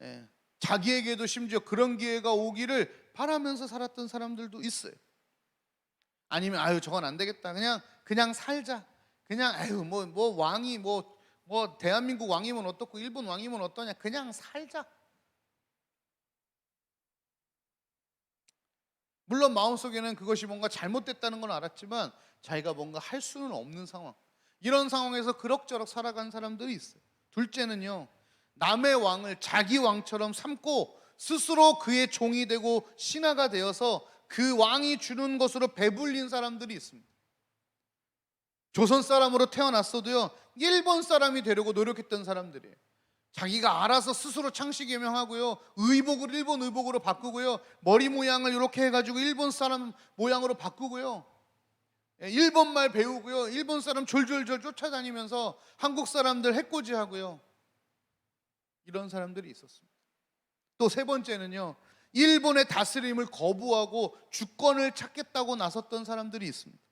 예. 자기에게도 심지어 그런 기회가 오기를 바라면서 살았던 사람들도 있어요. 아니면 아유 저건 안 되겠다. 그냥 살자. 그냥 아유 뭐 왕이 뭐 대한민국 왕이면 어떻고 일본 왕이면 어떠냐. 그냥 살자. 물론 마음속에는 그것이 뭔가 잘못됐다는 건 알았지만 자기가 뭔가 할 수는 없는 상황. 이런 상황에서 그럭저럭 살아간 사람들이 있어요. 둘째는요, 남의 왕을 자기 왕처럼 삼고 스스로 그의 종이 되고 신하가 되어서 그 왕이 주는 것으로 배불린 사람들이 있습니다. 조선 사람으로 태어났어도요, 일본 사람이 되려고 노력했던 사람들이에요. 자기가 알아서 스스로 창씨 개명하고요, 의복을 일본 의복으로 바꾸고요, 머리 모양을 이렇게 해가지고 일본 사람 모양으로 바꾸고요, 일본 말 배우고요, 일본 사람 졸졸졸 쫓아다니면서 한국 사람들 해코지하고요, 이런 사람들이 있었습니다. 또 세 번째는요, 일본의 다스림을 거부하고 주권을 찾겠다고 나섰던 사람들이 있습니다.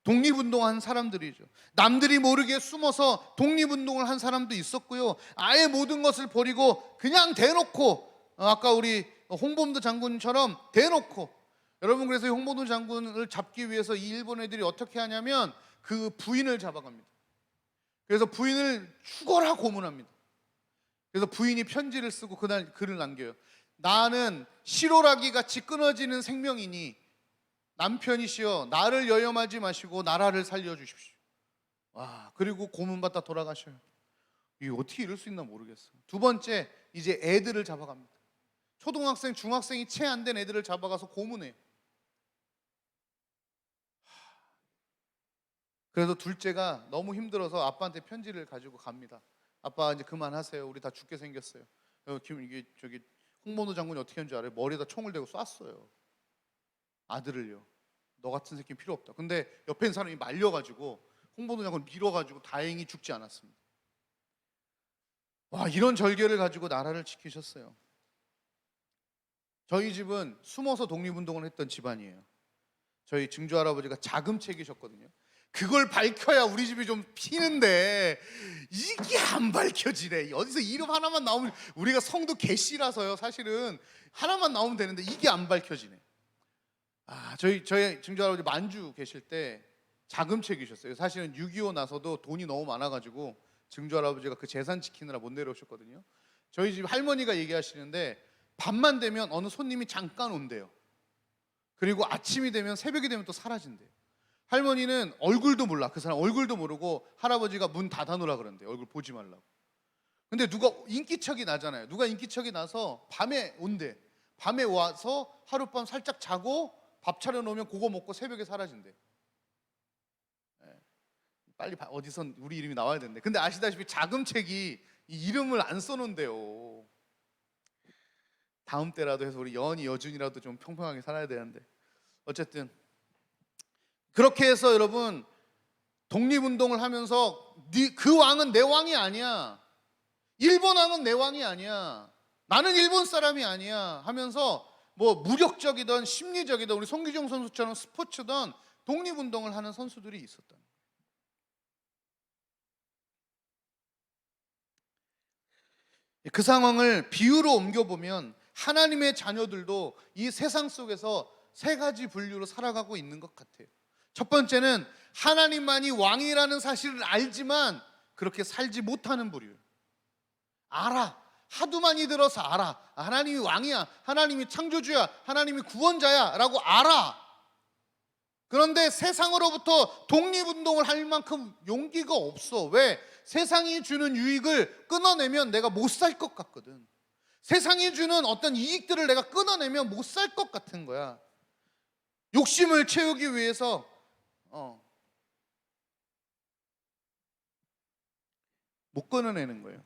독립운동한 사람들이죠. 남들이 모르게 숨어서 독립운동을 한 사람도 있었고요, 아예 모든 것을 버리고 그냥 대놓고, 아까 우리 홍범도 장군처럼 대놓고, 여러분 그래서 홍범도 장군을 잡기 위해서 이 일본 애들이 어떻게 하냐면 그 부인을 잡아갑니다. 그래서 부인을 죽어라 고문합니다. 그래서 부인이 편지를 쓰고 그날 글을 남겨요. 나는 시로라기 같이 끊어지는 생명이니 남편이시여 나를 여염하지 마시고 나라를 살려주십시오. 와, 그리고 고문받다 돌아가셔요. 이게 어떻게 이럴 수 있나 모르겠어요. 두 번째, 이제 애들을 잡아갑니다. 초등학생, 중학생이 채 안 된 애들을 잡아가서 고문해요. 그래서 둘째가 너무 힘들어서 아빠한테 편지를 가지고 갑니다. 아빠 이제 그만하세요. 우리 다 죽게 생겼어요. 이게 저기 홍범도 장군이 어떻게 한 줄 알아요? 머리에다 총을 대고 쐈어요. 아들을요. 너 같은 새끼는 필요 없다. 근데 옆에 있는 사람이 말려가지고 홍범도 장군 밀어가지고 다행히 죽지 않았습니다. 와, 이런 절개를 가지고 나라를 지키셨어요. 저희 집은 숨어서 독립운동을 했던 집안이에요. 저희 증조 할아버지가 자금책이셨거든요. 그걸 밝혀야 우리 집이 좀 피는데 이게 안 밝혀지네. 어디서 이름 하나만 나오면, 우리가 성도 개씨라서요, 사실은 하나만 나오면 되는데 이게 안 밝혀지네. 저희 증조 할아버지 만주 계실 때 자금책이셨어요. 사실은 6.25 나서도 돈이 너무 많아가지고 증조 할아버지가 그 재산 지키느라 못 내려오셨거든요. 저희 집 할머니가 얘기하시는데 밤만 되면 어느 손님이 잠깐 온대요. 그리고 아침이 되면, 새벽이 되면 또 사라진대요. 할머니는 얼굴도 몰라. 그 사람 얼굴도 모르고 할아버지가 문 닫아놓으라 그런대요. 얼굴 보지 말라고. 근데 누가 인기척이 나잖아요. 누가 인기척이 나서 밤에 온대. 밤에 와서 하룻밤 살짝 자고 밥 차려놓으면 그거 먹고 새벽에 사라진대. 빨리 어디선 우리 이름이 나와야 되는데. 근데 아시다시피 자금책이 이 이름을 안 써놓은대요. 다음 때라도 해서 우리 여은이, 여준이라도 좀 평평하게 살아야 되는데. 어쨌든 그렇게 해서 여러분, 독립운동을 하면서 그 왕은 내 왕이 아니야, 일본 왕은 내 왕이 아니야, 나는 일본 사람이 아니야 하면서 뭐 무력적이든 심리적이든 우리 송기종 선수처럼 스포츠든 독립운동을 하는 선수들이 있었다. 그 상황을 비유로 옮겨보면 하나님의 자녀들도 이 세상 속에서 세 가지 분류로 살아가고 있는 것 같아요. 첫 번째는 하나님만이 왕이라는 사실을 알지만 그렇게 살지 못하는 부류. 알아. 하도 많이 들어서 알아. 하나님이 왕이야, 하나님이 창조주야, 하나님이 구원자야 라고 알아. 그런데 세상으로부터 독립운동을 할 만큼 용기가 없어. 왜? 세상이 주는 유익을 끊어내면 내가 못 살 것 같거든. 세상이 주는 어떤 이익들을 내가 끊어내면 못 살 것 같은 거야. 욕심을 채우기 위해서 못 끊어내는 거예요.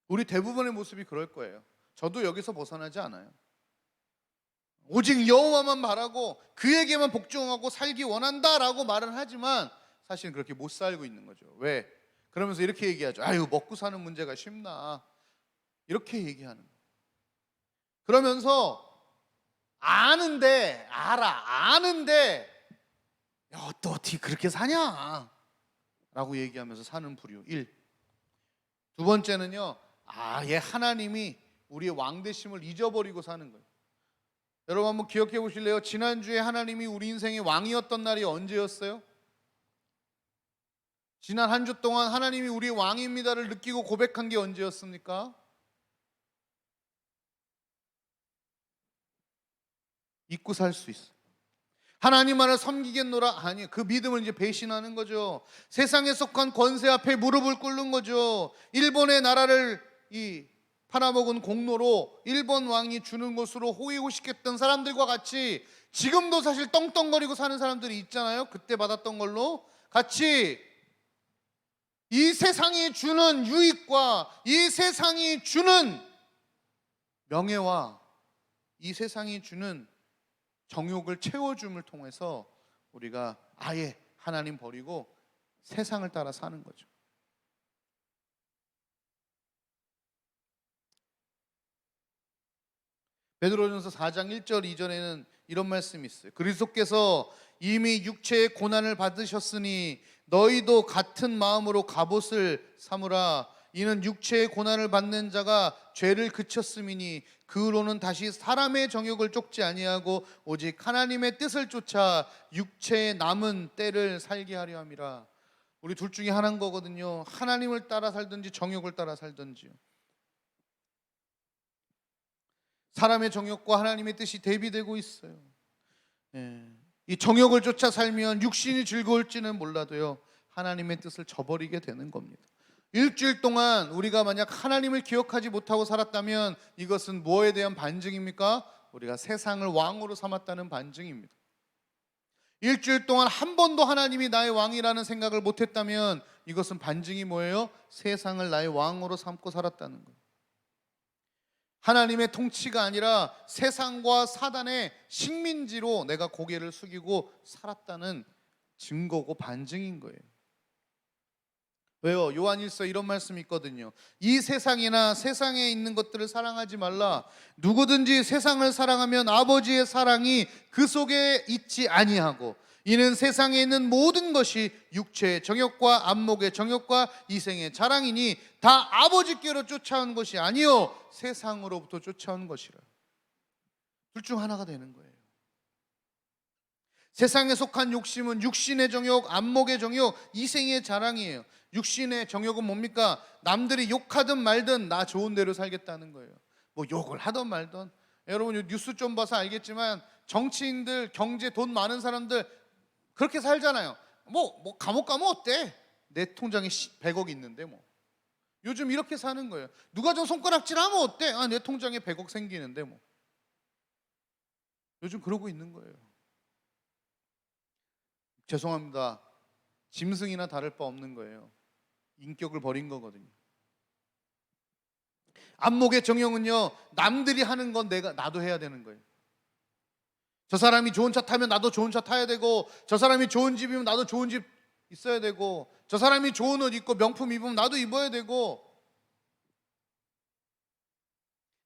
우리 대부분의 모습이 그럴 거예요. 저도 여기서 벗어나지 않아요. 오직 여호와만 바라고 그에게만 복종하고 살기 원한다라고 말은 하지만 사실은 그렇게 못 살고 있는 거죠. 왜? 그러면서 이렇게 얘기하죠. 아유, 먹고 사는 문제가 쉽나, 이렇게 얘기하는 거예요. 그러면서 아는데 야, 또 어떻게 그렇게 사냐 라고 얘기하면서 사는 부류 1. 두 번째는요, 아예 하나님이 우리의 왕되심을 잊어버리고 사는 거예요. 여러분 한번 기억해 보실래요? 지난주에 하나님이 우리 인생의 왕이었던 날이 언제였어요? 지난 한 주 동안 하나님이 우리의 왕입니다를 느끼고 고백한 게 언제였습니까? 잊고 살 수 있어. 하나님만을 섬기겠노라? 아니, 그 믿음을 이제 배신하는 거죠. 세상에 속한 권세 앞에 무릎을 꿇는 거죠. 일본의 나라를 팔아먹은 공로로 일본 왕이 주는 것으로 호의호식했던 사람들과 같이 지금도 사실 떵떵거리고 사는 사람들이 있잖아요. 그때 받았던 걸로 같이 이 세상이 주는 유익과 이 세상이 주는 명예와 이 세상이 주는 정욕을 채워줌을 통해서 우리가 아예 하나님 버리고 세상을 따라 사는 거죠. 베드로전서 4장 1절 2절에는 이런 말씀이 있어요. 그리스도께서 이미 육체의 고난을 받으셨으니 너희도 같은 마음으로 갑옷을 삼으라. 이는 육체의 고난을 받는 자가 죄를 그쳤음이니 그 후로는 다시 사람의 정욕을 쫓지 아니하고 오직 하나님의 뜻을 쫓아 육체의 남은 때를 살게 하려 함이라. 우리 둘 중에 하나인 거거든요. 하나님을 따라 살든지 정욕을 따라 살든지요. 사람의 정욕과 하나님의 뜻이 대비되고 있어요. 이 정욕을 쫓아 살면 육신이 즐거울지는 몰라도요, 하나님의 뜻을 저버리게 되는 겁니다. 일주일 동안 우리가 만약 하나님을 기억하지 못하고 살았다면 이것은 무엇에 대한 반증입니까? 우리가 세상을 왕으로 삼았다는 반증입니다. 일주일 동안 한 번도 하나님이 나의 왕이라는 생각을 못했다면 이것은 반증이 뭐예요? 세상을 나의 왕으로 삼고 살았다는 거예요. 하나님의 통치가 아니라 세상과 사단의 식민지로 내가 고개를 숙이고 살았다는 증거고 반증인 거예요. 왜요? 요한일서 이런 말씀이 있거든요. 이 세상이나 세상에 있는 것들을 사랑하지 말라. 누구든지 세상을 사랑하면 아버지의 사랑이 그 속에 있지 아니하고 이는 세상에 있는 모든 것이 육체의 정욕과 안목의 정욕과 이생의 자랑이니 다 아버지께로 쫓아온 것이 아니요 세상으로부터 쫓아온 것이라. 둘 중 하나가 되는 거예요. 세상에 속한 욕심은 육신의 정욕, 안목의 정욕, 이생의 자랑이에요. 육신의 정욕은 뭡니까? 남들이 욕하든 말든 나 좋은 대로 살겠다는 거예요. 뭐 욕을 하든 말든. 여러분 뉴스 좀 봐서 알겠지만 정치인들, 경제 돈 많은 사람들 그렇게 살잖아요. 뭐 감옥 가면 어때? 내 통장에 100억 있는데 뭐. 요즘 이렇게 사는 거예요. 누가 좀 손가락질하면 어때? 내 통장에 100억 생기는데 뭐. 요즘 그러고 있는 거예요. 죄송합니다. 짐승이나 다를 바 없는 거예요. 인격을 버린 거거든요. 안목의 정욕은요, 남들이 하는 건 나도 해야 되는 거예요. 저 사람이 좋은 차 타면 나도 좋은 차 타야 되고, 저 사람이 좋은 집이면 나도 좋은 집 있어야 되고, 저 사람이 좋은 옷 입고 명품 입으면 나도 입어야 되고,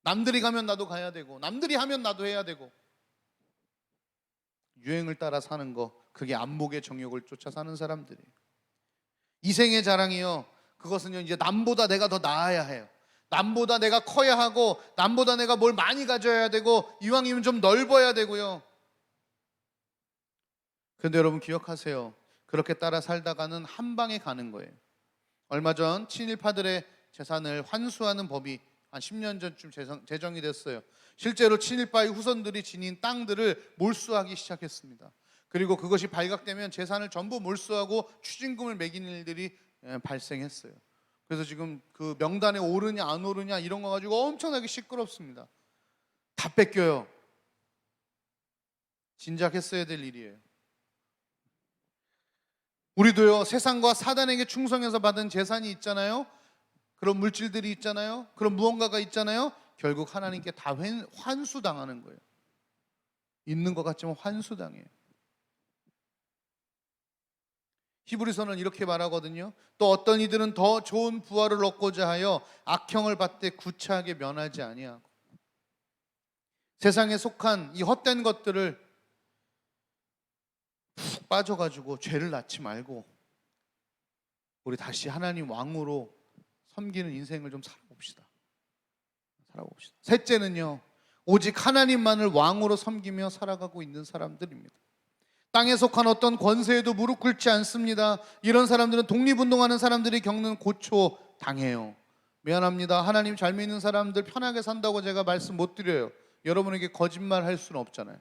남들이 가면 나도 가야 되고, 남들이 하면 나도 해야 되고, 유행을 따라 사는 거, 그게 안목의 정욕을 쫓아 사는 사람들이에요. 이생의 자랑이요, 그것은요 이제 남보다 내가 더 나아야 해요. 남보다 내가 커야 하고, 남보다 내가 뭘 많이 가져야 되고, 이왕이면 좀 넓어야 되고요. 그런데 여러분 기억하세요. 그렇게 따라 살다가는 한 방에 가는 거예요. 얼마 전 친일파들의 재산을 환수하는 법이 한 10년 전쯤 제정이 됐어요. 실제로 친일파의 후손들이 지닌 땅들을 몰수하기 시작했습니다. 그리고 그것이 발각되면 재산을 전부 몰수하고 추징금을 매기는 일들이 발생했어요. 그래서 지금 그 명단에 오르냐 안 오르냐 이런 거 가지고 엄청나게 시끄럽습니다. 다 뺏겨요. 진작 했어야 될 일이에요. 우리도요, 세상과 사단에게 충성해서 받은 재산이 있잖아요. 그런 물질들이 있잖아요. 그런 무언가가 있잖아요. 결국 하나님께 다 환수당하는 거예요. 있는 것 같지만 환수당해요. 히브리서는 이렇게 말하거든요. 또 어떤 이들은 더 좋은 부활을 얻고자 하여 악형을 받되 구차하게 면하지 아니하고. 세상에 속한 이 헛된 것들을 푹 빠져가지고 죄를 낳지 말고 우리 다시 하나님 왕으로 섬기는 인생을 좀 살아봅시다. 셋째는요, 오직 하나님만을 왕으로 섬기며 살아가고 있는 사람들입니다. 땅에 속한 어떤 권세에도 무릎 꿇지 않습니다. 이런 사람들은 독립운동하는 사람들이 겪는 고초 당해요. 미안합니다. 하나님 잘 믿는 사람들 편하게 산다고 제가 말씀 못 드려요. 여러분에게 거짓말 할 수는 없잖아요.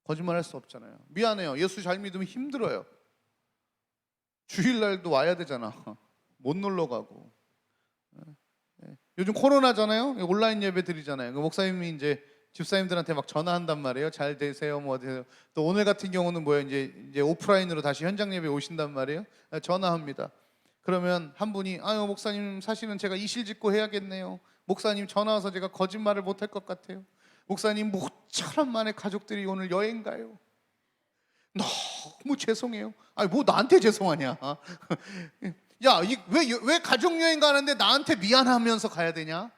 거짓말 할 수 없잖아요. 미안해요. 예수 잘 믿으면 힘들어요. 주일날도 와야 되잖아. 못 놀러 가고. 요즘 코로나잖아요. 온라인 예배 드리잖아요. 목사님이 이제 집사님들한테 막 전화한단 말이에요. 잘 되세요, 뭐 되세요. 또 오늘 같은 경우는 뭐예요? 이제 오프라인으로 다시 현장 예배 오신단 말이에요. 전화합니다. 그러면 한 분이 아유 목사님 사실은 제가 이실직고 해야겠네요. 목사님 전화 와서 제가 거짓말을 못할 것 같아요. 목사님 모처럼 만에 가족들이 오늘 여행 가요. 너무 죄송해요. 아니 뭐 나한테 죄송하냐? 야, 왜 가족 여행 가는데 나한테 미안하면서 가야 되냐?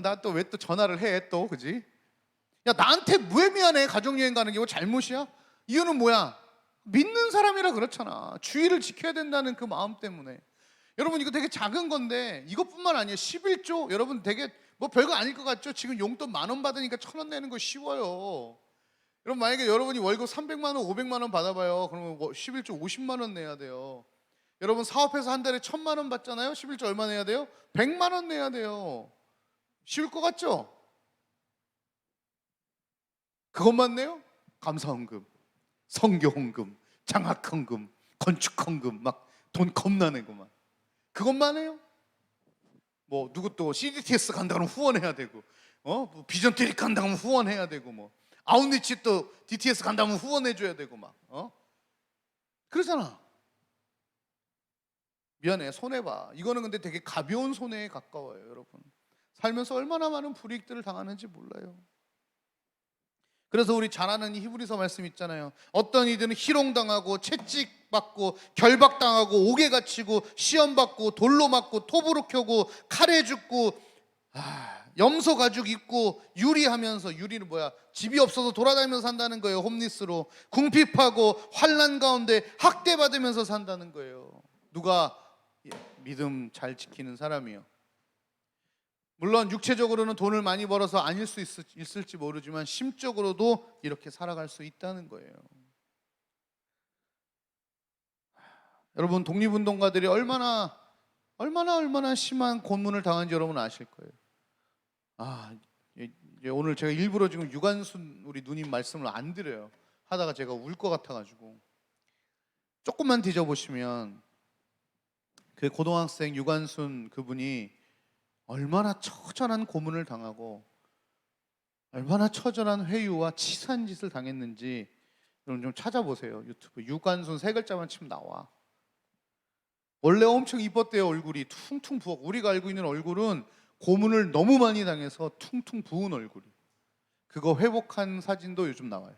나 또 왜 또 전화를 해 또, 그지? 야, 나한테 왜 미안해? 가족 여행 가는 게 뭐 잘못이야? 이유는 뭐야? 믿는 사람이라 그렇잖아. 주의를 지켜야 된다는 그 마음 때문에. 여러분 이거 되게 작은 건데 이것뿐만 아니에요. 11조 여러분 되게 뭐 별거 아닐 것 같죠? 지금 용돈 10,000원 받으니까 1,000원 내는 거 쉬워요. 여러분 만약에 여러분이 월급 300만 원, 500만 원 받아봐요. 그러면 11조 50만 원 내야 돼요. 여러분 사업해서 한 달에 1,000만 원 받잖아요. 11조 얼마 내야 돼요? 100만 원 내야 돼요. 쉬울 것 같죠? 그것만 내요? 감사헌금, 성교헌금, 장학헌금, 건축헌금 막 돈 겁나 내고 막 그것만 해요? 뭐 누구 또 CDTS 간다면 후원해야 되고 뭐 비전 트릭 간다면 후원해야 되고 뭐 아웃리치 또 DTS 간다면 후원해줘야 되고 막 그러잖아. 미안해 손해봐. 이거는 근데 되게 가벼운 손해에 가까워요. 여러분 살면서 얼마나 많은 불이익들을 당하는지 몰라요. 그래서 우리 잘 아는 이 히브리서 말씀 있잖아요. 어떤 이들은 희롱당하고 채찍받고 결박당하고 옥에 갇히고 시험받고 돌로 맞고 톱으로 켜고 칼에 죽고 염소 가죽 입고 유리하면서, 유리는 뭐야? 집이 없어서 돌아다니면서 산다는 거예요. 홈리스로 궁핍하고 환난 가운데 학대받으면서 산다는 거예요. 누가? 믿음 잘 지키는 사람이요. 물론 육체적으로는 돈을 많이 벌어서 아닐 수 있을지 모르지만 심적으로도 이렇게 살아갈 수 있다는 거예요. 여러분 독립운동가들이 얼마나 심한 고문을 당한지 여러분 아실 거예요. 오늘 제가 일부러 지금 유관순 우리 누님 말씀을 안 드려요. 하다가 제가 울 것 같아가지고 조금만 뒤져보시면 그 고등학생 유관순 그분이 얼마나 처절한 고문을 당하고 얼마나 처절한 회유와 치사한 짓을 당했는지 여러분 좀 찾아보세요. 유튜브 유관순 세 글자만 치면 나와. 원래 엄청 이뻤대요. 얼굴이 퉁퉁 부어. 우리가 알고 있는 얼굴은 고문을 너무 많이 당해서 퉁퉁 부은 얼굴이. 그거 회복한 사진도 요즘 나와요.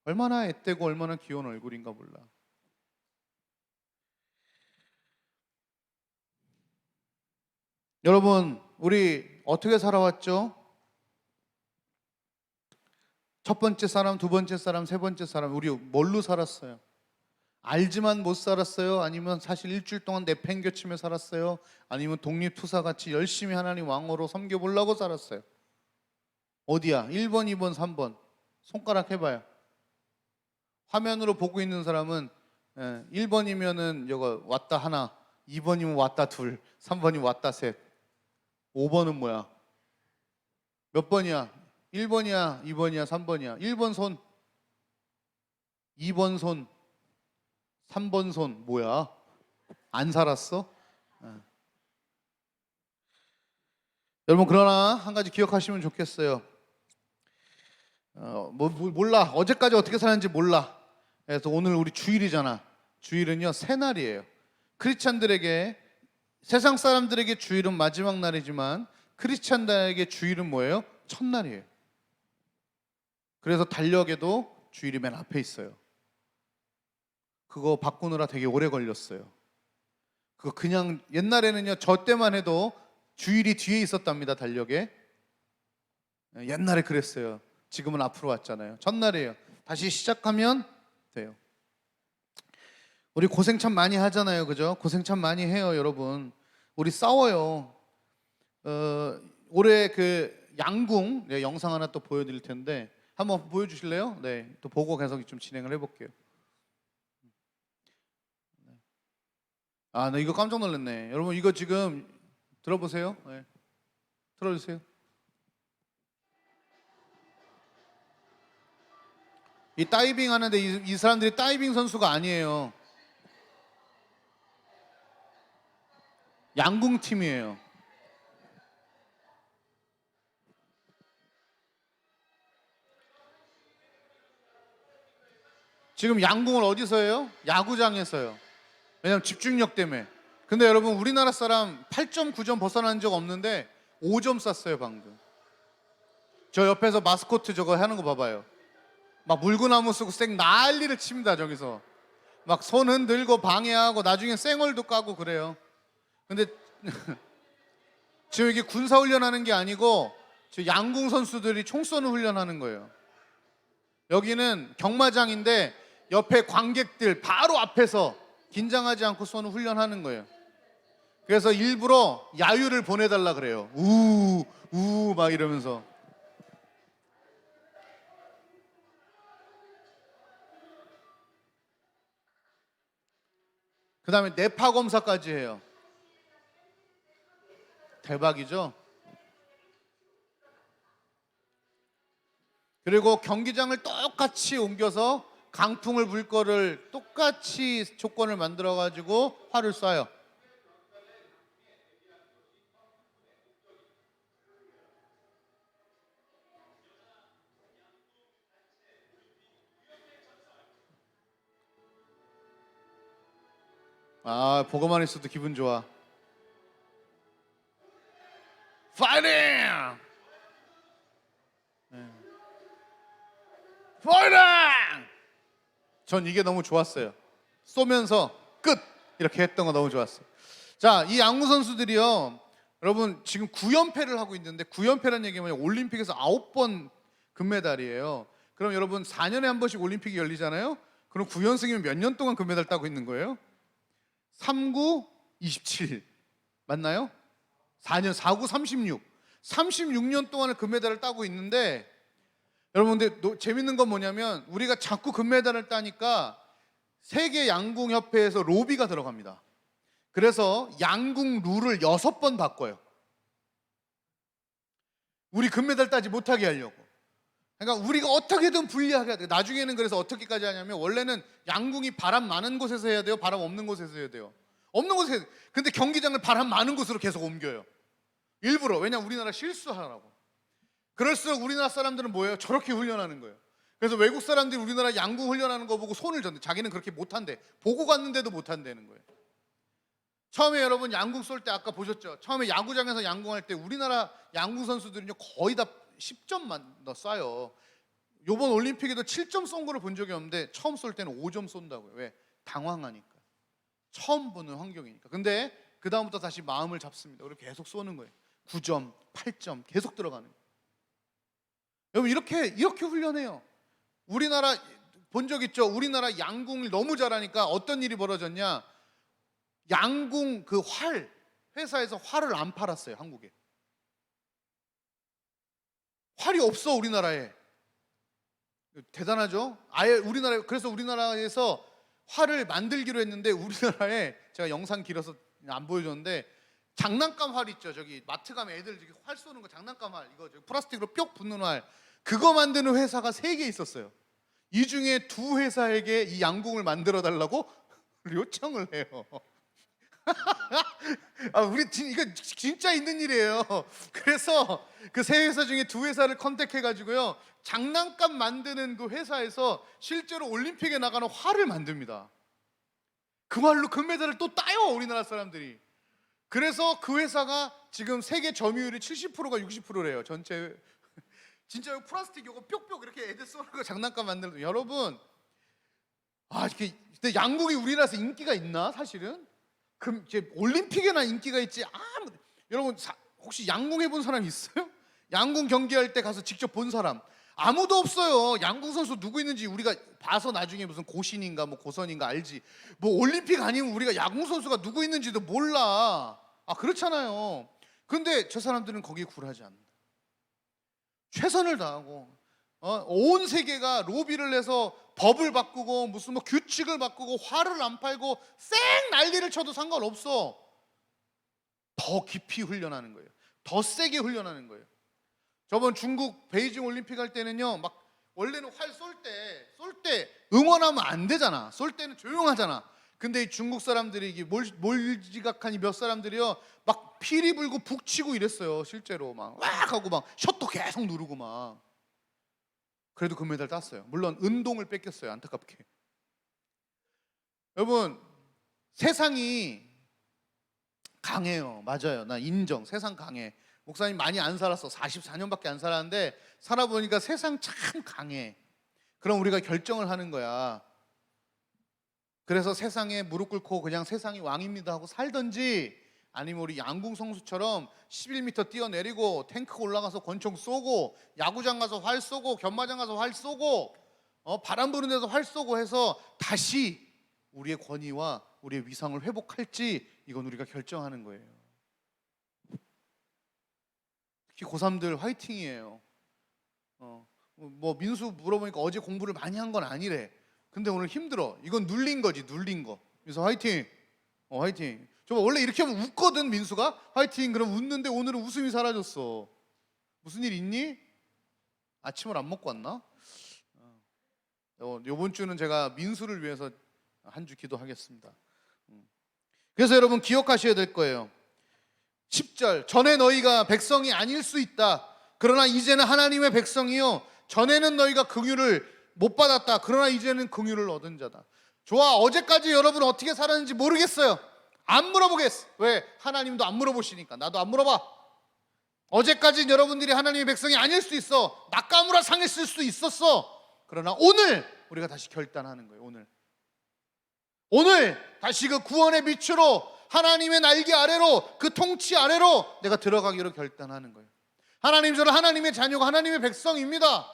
얼마나 앳되고 얼마나 귀여운 얼굴인가 몰라. 여러분 우리 어떻게 살아왔죠? 첫 번째 사람, 두 번째 사람, 세 번째 사람 우리 뭘로 살았어요? 알지만 못 살았어요? 아니면 사실 일주일 동안 내팽겨치며 살았어요? 아니면 독립투사같이 열심히 하나님 왕으로 섬겨보려고 살았어요? 어디야? 1번, 2번, 3번 손가락 해봐요. 화면으로 보고 있는 사람은 1번이면은 이거 왔다 하나, 2번이면 왔다 둘, 3번이면 왔다 셋, 5번은 뭐야? 몇 번이야? 1번이야? 2번이야? 3번이야? 1번 손, 2번 손, 3번 손 뭐야? 안 살았어? 여러분 그러나 한 가지 기억하시면 좋겠어요. 몰라. 어제까지 어떻게 살았는지 몰라. 그래서 오늘 우리 주일이잖아. 주일은요 새날이에요. 크리스찬들에게, 세상 사람들에게 주일은 마지막 날이지만 크리스찬들에게 주일은 뭐예요? 첫날이에요. 그래서 달력에도 주일이 맨 앞에 있어요. 그거 바꾸느라 되게 오래 걸렸어요. 그거 그냥 옛날에는요, 저 때만 해도 주일이 뒤에 있었답니다, 달력에. 옛날에 그랬어요. 지금은 앞으로 왔잖아요. 첫날이에요. 다시 시작하면 돼요. 우리 고생 참 많이 하잖아요, 그죠? 고생 참 많이 해요, 여러분. 우리 싸워요. 올해 그 양궁 영상 하나 또 보여드릴 텐데 한번 보여주실래요? 네, 또 보고 계속 좀 진행을 해볼게요. 나 이거 깜짝 놀랐네. 여러분 이거 지금 들어보세요. 네. 틀어주세요. 이 다이빙 하는데 이 사람들이 다이빙 선수가 아니에요. 양궁 팀이에요. 지금 양궁을 어디서 해요? 야구장에서요. 왜냐면 집중력 때문에. 근데 여러분 우리나라 사람 8점 9점 벗어난 적 없는데 5점 쐈어요 방금. 저 옆에서 마스코트 저거 하는 거 봐봐요. 막 물구나무 쓰고 쌩 난리를 칩니다 저기서. 막 손 흔들고 방해하고 나중에 쌩얼도 까고 그래요. 근데 지금 이게 군사훈련하는 게 아니고 저 양궁 선수들이 총 쏘는 훈련하는 거예요. 여기는 경마장인데 옆에 관객들 바로 앞에서 긴장하지 않고 쏘는 훈련하는 거예요. 그래서 일부러 야유를 보내달라 그래요. 우 막 이러면서. 그 다음에 뇌파 검사까지 해요. 대박이죠? 그리고 경기장을 똑같이 옮겨서 강풍을 불 거를 똑같이 조건을 만들어 가지고 활을 쏴요. 보고만 있어도 기분 좋아. 파이팅! 파이팅! 전 이게 너무 좋았어요. 쏘면서 끝! 이렇게 했던 거 너무 좋았어요. 자, 이 양궁 선수들이요. 여러분 지금 9연패를 하고 있는데 9연패라는 얘기는 뭐냐? 올림픽에서 9번 금메달이에요. 그럼 여러분 4년에 한 번씩 올림픽이 열리잖아요. 그럼 9연승이면 몇 년 동안 금메달 따고 있는 거예요? 3, 9, 27 맞나요? 4년, 4, 9, 36 36년 동안을 금메달을 따고 있는데 여러분 근데 재밌는 건 뭐냐면 우리가 자꾸 금메달을 따니까 세계 양궁 협회에서 로비가 들어갑니다. 그래서 양궁 룰을 6번 바꿔요. 우리 금메달 따지 못하게 하려고. 그러니까 우리가 어떻게든 불리하게 해야 돼요. 나중에는 그래서 어떻게까지 하냐면 원래는 양궁이 바람 많은 곳에서 해야 돼요? 바람 없는 곳에서 해야 돼요? 없는 곳에서 해야 돼요. 근데 경기장을 바람 많은 곳으로 계속 옮겨요. 일부러. 왜냐면 우리나라 실수하라고. 그럴수록 우리나라 사람들은 뭐예요? 저렇게 훈련하는 거예요. 그래서 외국 사람들이 우리나라 양궁 훈련하는 거 보고 손을 졌는데 자기는 그렇게 못한대. 보고 갔는데도 못한다는 거예요. 처음에 여러분 양궁 쏠 때 아까 보셨죠? 처음에 야구장에서 양궁할 때 우리나라 양궁 선수들은요 거의 다 10점만 쏴요. 요번 올림픽에도 7점 쏜 거를 본 적이 없는데 처음 쏠 때는 5점 쏜다고요. 왜? 당황하니까. 처음 보는 환경이니까. 근데 그 다음부터 다시 마음을 잡습니다. 그리고 계속 쏘는 거예요. 9점, 8점 계속 들어가는 거예요. 여러분 이렇게 훈련해요. 우리나라 본 적 있죠? 우리나라 양궁을 너무 잘하니까 어떤 일이 벌어졌냐? 양궁 그 활 회사에서 활을 안 팔았어요. 한국에. 활이 없어 우리나라에. 대단하죠? 아예 우리나라 그래서 우리나라에서 활을 만들기로 했는데 우리나라에 제가 영상 길어서 안 보여줬는데 장난감 활 있죠? 저기 마트 가면 애들 저기 활 쏘는 거 장난감 활 이거 플라스틱으로 뿅 붙는 활 그거 만드는 회사가 3개 있었어요. 이 중에 2회사에게 이 양궁을 만들어 달라고 요청을 해요. 이거 진짜 있는 일이에요. 그래서 그 3회사 중에 2회사를 컨택해가지고요 장난감 만드는 그 회사에서 실제로 올림픽에 나가는 활을 만듭니다. 그 활로 금메달을 또 따요 우리나라 사람들이. 그래서 그 회사가 지금 세계 점유율이 70%가 60%래요 전체. 진짜 플라스틱 요거 뾱뾱 이렇게 애들 쏘는 거 장난감 만드는 거. 여러분 이렇게 근데 양궁이 우리나라에서 인기가 있나 사실은? 그럼 이제 올림픽에나 인기가 있지. 여러분 혹시 양궁 해본 사람 있어요? 양궁 경기할 때 가서 직접 본 사람 아무도 없어요. 양궁 선수 누구 있는지 우리가 봐서 나중에 무슨 고신인가 뭐 고선인가 알지. 뭐 올림픽 아니면 우리가 야구 선수가 누구 있는지도 몰라. 그렇잖아요. 근데 저 사람들은 거기에 굴하지 않는다. 최선을 다하고 온 세계가 로비를 해서 법을 바꾸고 무슨 뭐 규칙을 바꾸고 화를 안 팔고 쌩 난리를 쳐도 상관없어. 더 깊이 훈련하는 거예요. 더 세게 훈련하는 거예요. 저번 중국 베이징 올림픽 할 때는요, 막 원래는 활 쏠 때 응원하면 안 되잖아. 쏠 때는 조용하잖아. 근데 이 중국 사람들이 이게 몰지각한 몇 사람들이요, 막 피리 불고 북치고 이랬어요. 실제로 막 왁 하고 막 셔터 계속 누르고 막. 그래도 금메달 땄어요. 물론 은동을 뺏겼어요. 안타깝게. 여러분, 세상이 강해요. 맞아요. 나 인정. 세상 강해. 목사님 많이 안 살았어. 44년밖에 안 살았는데 살아보니까 세상 참 강해. 그럼 우리가 결정을 하는 거야. 그래서 세상에 무릎 꿇고 그냥 세상이 왕입니다 하고 살든지, 아니면 우리 양궁 선수처럼 11m 뛰어내리고 탱크 올라가서 권총 쏘고 야구장 가서 활 쏘고 견마장 가서 활 쏘고 바람 부는 데서 활 쏘고 해서 다시 우리의 권위와 우리의 위상을 회복할지, 이건 우리가 결정하는 거예요. 특히 고3들 화이팅이에요. 뭐 민수 물어보니까 어제 공부를 많이 한 건 아니래. 근데 오늘 힘들어. 이건 눌린 거지, 눌린 거. 그래서 화이팅. 화이팅. 저 원래 이렇게 하면 웃거든, 민수가. 화이팅. 그럼 웃는데 오늘은 웃음이 사라졌어. 무슨 일 있니? 아침을 안 먹고 왔나? 요번 주는 제가 민수를 위해서 한 주 기도하겠습니다. 그래서 여러분 기억하셔야 될 거예요. 10절, 전에 너희가 백성이 아닐 수 있다. 그러나 이제는 하나님의 백성이요, 전에는 너희가 긍휼을 못 받았다. 그러나 이제는 긍휼을 얻은 자다. 좋아, 어제까지 여러분 어떻게 살았는지 모르겠어요. 안 물어보겠어. 왜? 하나님도 안 물어보시니까. 나도 안 물어봐. 어제까지 여러분들이 하나님의 백성이 아닐 수 있어. 낙가무라 상했을 수 있었어. 그러나 오늘 우리가 다시 결단하는 거예요. 오늘 다시 그 구원의 빛으로 하나님의 날개 아래로, 그 통치 아래로 내가 들어가기로 결단하는 거예요. 하나님, 저는 하나님의 자녀가 하나님의 백성입니다.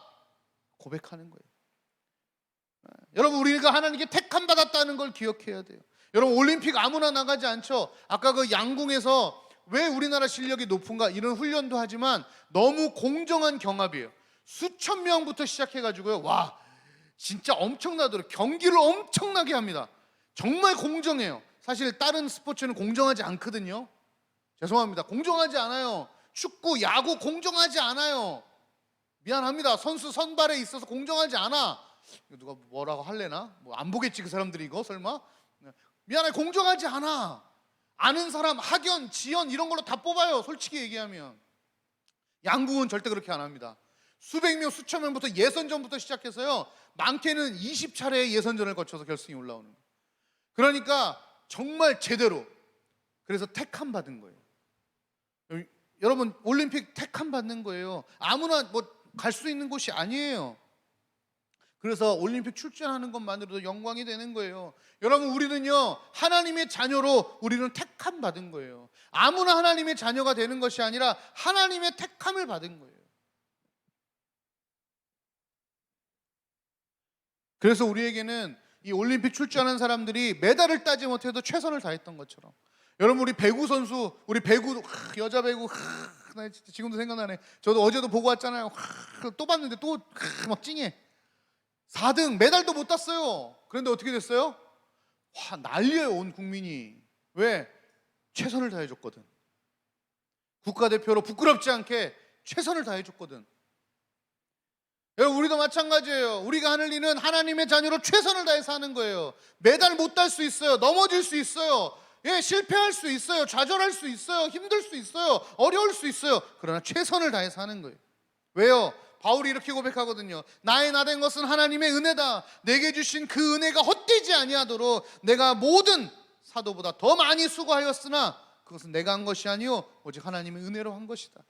고백하는 거예요. 여러분, 우리가 하나님께 택함 받았다는 걸 기억해야 돼요. 여러분, 올림픽 아무나 나가지 않죠. 아까 그 양궁에서 왜 우리나라 실력이 높은가 이런 훈련도 하지만 너무 공정한 경합이에요. 수천 명부터 시작해가지고요, 와 진짜 엄청나도록 경기를 엄청나게 합니다. 정말 공정해요. 사실 다른 스포츠는 공정하지 않거든요. 죄송합니다. 공정하지 않아요. 축구, 야구 공정하지 않아요. 미안합니다. 선수 선발에 있어서 공정하지 않아. 이거 누가 뭐라고 할래나? 뭐 안 보겠지 그 사람들이 이거 설마? 미안해, 공정하지 않아. 아는 사람 학연, 지연 이런 걸로 다 뽑아요. 솔직히 얘기하면. 양궁은 절대 그렇게 안 합니다. 수백 명, 수천 명부터 예선전부터 시작해서요, 많게는 20차례의 예선전을 거쳐서 결승에 올라오는 거예요. 그러니까 정말 제대로. 그래서 택함 받은 거예요. 여러분, 올림픽 택함 받는 거예요. 아무나 뭐 갈 수 있는 곳이 아니에요. 그래서 올림픽 출전하는 것만으로도 영광이 되는 거예요. 여러분, 우리는요, 하나님의 자녀로 우리는 택함 받은 거예요. 아무나 하나님의 자녀가 되는 것이 아니라 하나님의 택함을 받은 거예요. 그래서 우리에게는 이 올림픽 출전한 사람들이 메달을 따지 못해도 최선을 다했던 것처럼, 여러분, 우리 배구 선수, 우리 배구, 여자 배구, 나 진짜 지금도 생각나네. 저도 어제도 보고 왔잖아요. 또 봤는데 또 막 찡해. 4등, 메달도 못 땄어요. 그런데 어떻게 됐어요? 와, 난리예요, 온 국민이. 왜? 최선을 다해줬거든. 국가대표로 부끄럽지 않게 최선을 다해줬거든. 여러분, 우리도 마찬가지예요. 우리가 하는 일은 하나님의 자녀로 최선을 다해서 하는 거예요. 메달 못 딸 수 있어요. 넘어질 수 있어요. 예, 실패할 수 있어요. 좌절할 수 있어요. 힘들 수 있어요. 어려울 수 있어요. 그러나 최선을 다해서 하는 거예요. 왜요? 바울이 이렇게 고백하거든요. 나의 나 된 것은 하나님의 은혜다. 내게 주신 그 은혜가 헛되지 아니하도록 내가 모든 사도보다 더 많이 수고하였으나 그것은 내가 한 것이 아니요 오직 하나님의 은혜로 한 것이다.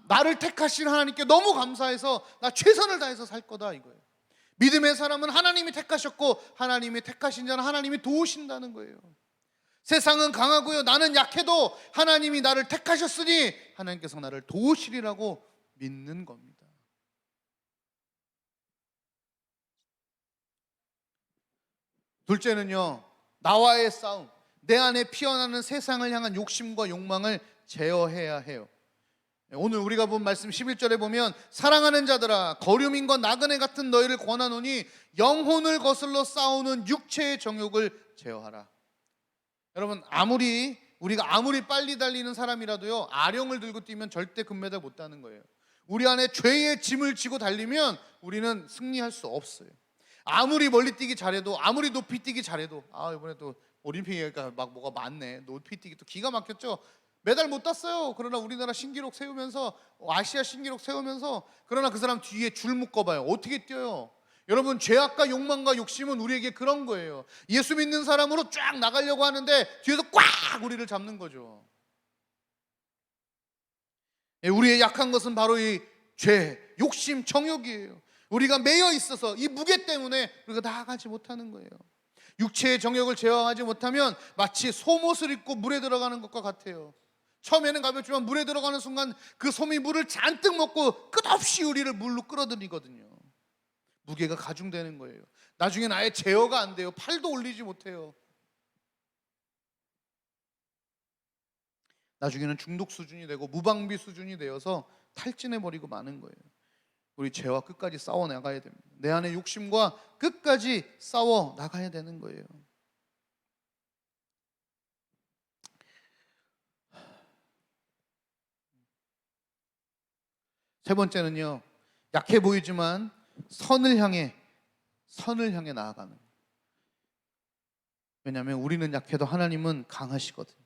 나를 택하신 하나님께 너무 감사해서 나 최선을 다해서 살 거다, 이거예요. 믿음의 사람은 하나님이 택하셨고 하나님이 택하신 자는 하나님이 도우신다는 거예요. 세상은 강하고요, 나는 약해도 하나님이 나를 택하셨으니 하나님께서 나를 도우시리라고 믿는 겁니다. 둘째는요, 나와의 싸움. 내 안에 피어나는 세상을 향한 욕심과 욕망을 제어해야 해요. 오늘 우리가 본 말씀 11절에 보면 사랑하는 자들아 거류민과 나그네 같은 너희를 권하노니 영혼을 거슬러 싸우는 육체의 정욕을 제어하라. 여러분, 우리가 아무리 빨리 달리는 사람이라도요, 아령을 들고 뛰면 절대 금메달 못 따는 거예요. 우리 안에 죄의 짐을 지고 달리면 우리는 승리할 수 없어요. 아무리 멀리 뛰기 잘해도, 아무리 높이 뛰기 잘해도, 이번에 또 올림픽이니까 막 뭐가 많네. 높이 뛰기 또 기가 막혔죠. 메달 못 땄어요. 그러나 우리나라 신기록 세우면서, 아시아 신기록 세우면서, 그러나 그 사람 뒤에 줄 묶어봐요. 어떻게 뛰어요? 여러분, 죄악과 욕망과 욕심은 우리에게 그런 거예요. 예수 믿는 사람으로 쫙 나가려고 하는데 뒤에서 꽉 우리를 잡는 거죠. 우리의 약한 것은 바로 이 죄, 욕심, 정욕이에요. 우리가 매여 있어서 이 무게 때문에 우리가 나아가지 못하는 거예요. 육체의 정욕을 제어하지 못하면 마치 솜옷을 입고 물에 들어가는 것과 같아요. 처음에는 가볍지만 물에 들어가는 순간 그 솜이 물을 잔뜩 먹고 끝없이 우리를 물로 끌어들이거든요. 무게가 가중되는 거예요. 나중에 아예 제어가 안 돼요. 팔도 올리지 못해요. 나중에는 중독 수준이 되고 무방비 수준이 되어서 탈진해버리고 마는 거예요. 우리 죄와 끝까지 싸워 나가야 됩니다. 내 안의 욕심과 끝까지 싸워 나가야 되는 거예요. 세 번째는요, 약해 보이지만 선을 향해 나아가는. 왜냐하면 우리는 약해도 하나님은 강하시거든요.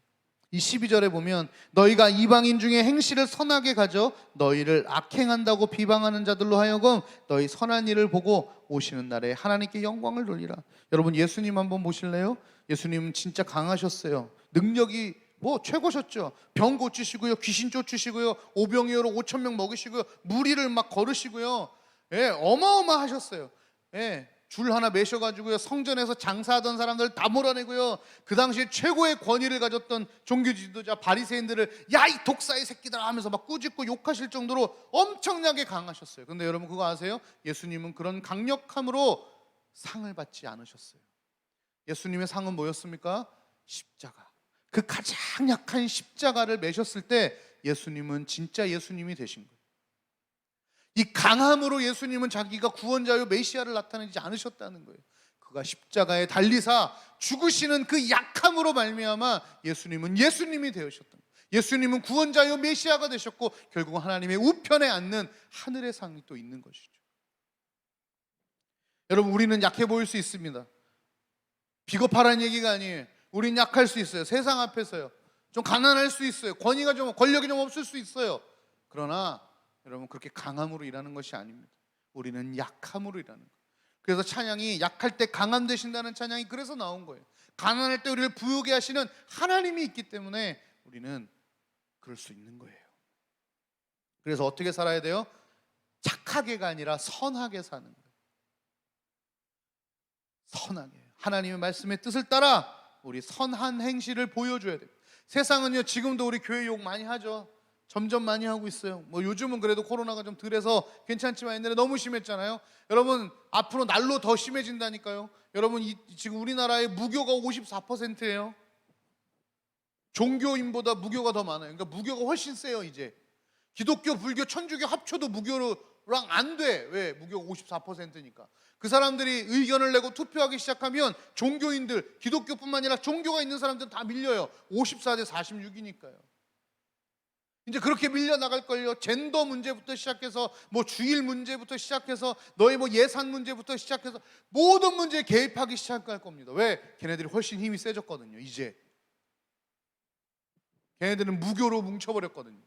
이 12절에 보면 너희가 이방인 중에 행실을 선하게 가져 너희를 악행한다고 비방하는 자들로 하여금 너희 선한 일을 보고 오시는 날에 하나님께 영광을 돌리라. 여러분, 예수님 한번 보실래요? 예수님은 진짜 강하셨어요. 능력이 최고셨죠. 병 고치시고요, 귀신 쫓으시고요, 오병이어로 5,000명 먹이시고요, 무리를 막 걸으시고요. 어마어마하셨어요. 줄 하나 매셔가지고요, 성전에서 장사하던 사람들 다 몰아내고요, 그 당시에 최고의 권위를 가졌던 종교 지도자 바리새인들을 야, 이 독사의 새끼들 하면서 막 꾸짖고 욕하실 정도로 엄청나게 강하셨어요. 근데 여러분 그거 아세요? 예수님은 그런 강력함으로 상을 받지 않으셨어요. 예수님의 상은 뭐였습니까? 십자가. 그 가장 약한 십자가를 매셨을 때 예수님은 진짜 예수님이 되신 거예요. 이 강함으로 예수님은 자기가 구원자요 메시아를 나타내지 않으셨다는 거예요. 그가 십자가에 달리사 죽으시는 그 약함으로 말미암아 예수님은 예수님이 되셨던 거예요. 예수님은 구원자요 메시아가 되셨고 결국은 하나님의 우편에 앉는 하늘의 상이 또 있는 것이죠. 여러분, 우리는 약해 보일 수 있습니다. 비겁하라는 얘기가 아니에요. 우린 약할 수 있어요. 세상 앞에서요. 좀 가난할 수 있어요. 권력이 좀 없을 수 있어요. 그러나 여러분, 그렇게 강함으로 일하는 것이 아닙니다. 우리는 약함으로 일하는 거예요. 그래서 찬양이 약할 때 강함 되신다는 찬양이 그래서 나온 거예요. 가난할 때 우리를 부유하게 하시는 하나님이 있기 때문에 우리는 그럴 수 있는 거예요. 그래서 어떻게 살아야 돼요? 착하게가 아니라 선하게 사는 거예요. 선하게. 하나님의 말씀의 뜻을 따라 우리 선한 행실을 보여줘야 돼요. 세상은요, 지금도 우리 교회 욕 많이 하죠. 점점 많이 하고 있어요. 요즘은 그래도 코로나가 좀 덜해서 괜찮지만 옛날에 너무 심했잖아요. 여러분, 앞으로 날로 더 심해진다니까요. 여러분, 지금 우리나라의 무교가 54%예요. 종교인보다 무교가 더 많아요. 그러니까 무교가 훨씬 세요. 이제 기독교, 불교, 천주교 합쳐도 무교랑 안 돼. 왜? 무교가 54%니까. 그 사람들이 의견을 내고 투표하기 시작하면 종교인들, 기독교뿐만 아니라 종교가 있는 사람들은 다 밀려요. 54대 46이니까요. 이제 그렇게 밀려나갈걸요. 젠더 문제부터 시작해서 주일 문제부터 시작해서 너의 예산 문제부터 시작해서 모든 문제에 개입하기 시작할 겁니다. 왜? 걔네들이 훨씬 힘이 세졌거든요. 이제 걔네들은 무교로 뭉쳐버렸거든요.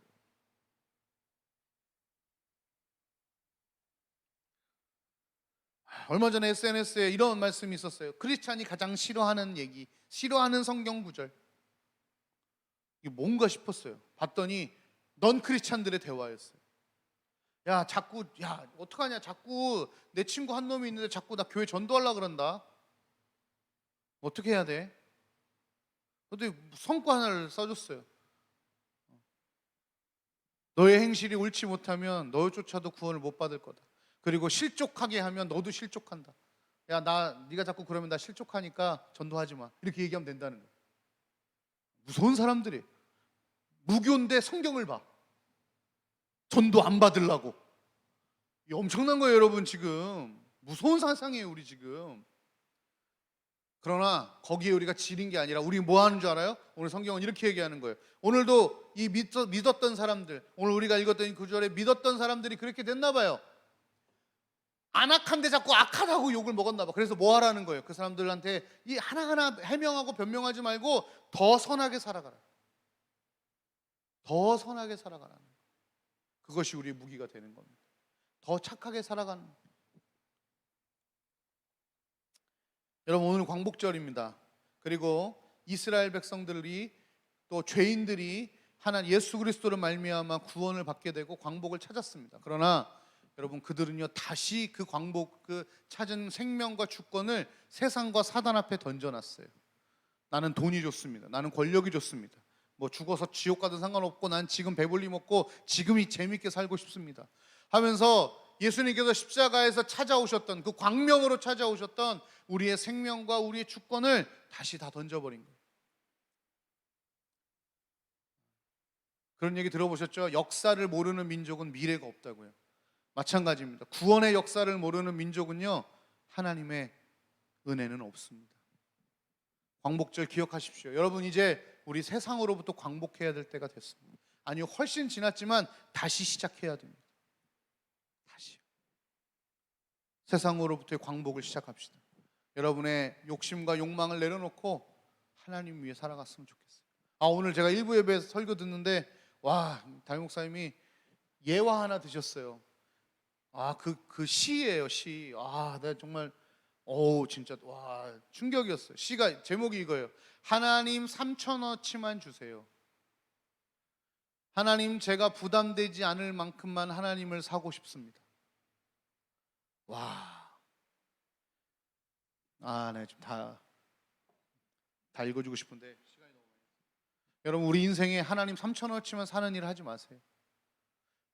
얼마 전에 SNS에 이런 말씀이 있었어요. 크리스찬이 가장 싫어하는 얘기, 싫어하는 성경 구절. 이게 뭔가 싶었어요. 봤더니 넌 크리스찬들의 대화였어요. 야 자꾸 야 어떡하냐, 자꾸 내 친구 한 놈이 있는데 자꾸 나 교회 전도하려고 그런다. 어떻게 해야 돼? 근데 성과 하나를 써줬어요. 너의 행실이 옳지 못하면 너조차도 구원을 못 받을 거다. 그리고 실족하게 하면 너도 실족한다. 야, 네가 자꾸 그러면 나 실족하니까 전도하지 마. 이렇게 얘기하면 된다는 거야. 무서운 사람들이. 무교인데 성경을 봐. 전도 안 받으려고. 이 엄청난 거예요, 여러분. 지금 무서운 사상이에요, 우리 지금. 그러나 거기에 우리가 지린 게 아니라 우리 뭐 하는 줄 알아요? 오늘 성경은 이렇게 얘기하는 거예요. 오늘도 이 믿었던 사람들, 오늘 우리가 읽었던 이 구절에 믿었던 사람들이 그렇게 됐나 봐요. 안 악한데 자꾸 악하다고 욕을 먹었나 봐. 그래서 뭐 하라는 거예요? 그 사람들한테 이 하나하나 해명하고 변명하지 말고 더 선하게 살아가라. 더 선하게 살아가라. 그것이 우리의 무기가 되는 겁니다. 더 착하게 살아가는. 여러분, 오늘 광복절입니다. 그리고 이스라엘 백성들이 또 죄인들이 하나님 예수 그리스도를 말미암아 구원을 받게 되고 광복을 찾았습니다. 그러나 여러분, 그들은요 다시 그 광복, 그 찾은 생명과 주권을 세상과 사단 앞에 던져놨어요. 나는 돈이 좋습니다. 나는 권력이 좋습니다. 뭐 죽어서 지옥 가든 상관없고 난 지금 배불리 먹고 지금이 재밌게 살고 싶습니다 하면서 예수님께서 십자가에서 찾아오셨던 그 광명으로 찾아오셨던 우리의 생명과 우리의 주권을 다시 다 던져버린 거예요. 그런 얘기 들어보셨죠? 역사를 모르는 민족은 미래가 없다고요. 마찬가지입니다. 구원의 역사를 모르는 민족은요 하나님의 은혜는 없습니다. 광복절 기억하십시오. 여러분, 이제 우리 세상으로부터 광복해야 될 때가 됐습니다. 아니요, 훨씬 지났지만 다시 시작해야 됩니다. 다시요. 세상으로부터의 광복을 시작합시다. 여러분의 욕심과 욕망을 내려놓고 하나님 위해 살아갔으면 좋겠어요. 오늘 제가 일부 예배에서 설교 듣는데 와, 담임 목사님이 예화 하나 드셨어요. 그 시예요, 시. 내가 정말 진짜 와, 충격이었어요. 시가 제목이 이거예요. 하나님 3,000원치만 주세요. 하나님, 제가 부담되지 않을 만큼만 하나님을 사고 싶습니다. 와, 네, 좀 다 읽어주고 싶은데 시간이 너무 많이. 여러분, 우리 인생에 하나님 3,000원치만 사는 일 하지 마세요.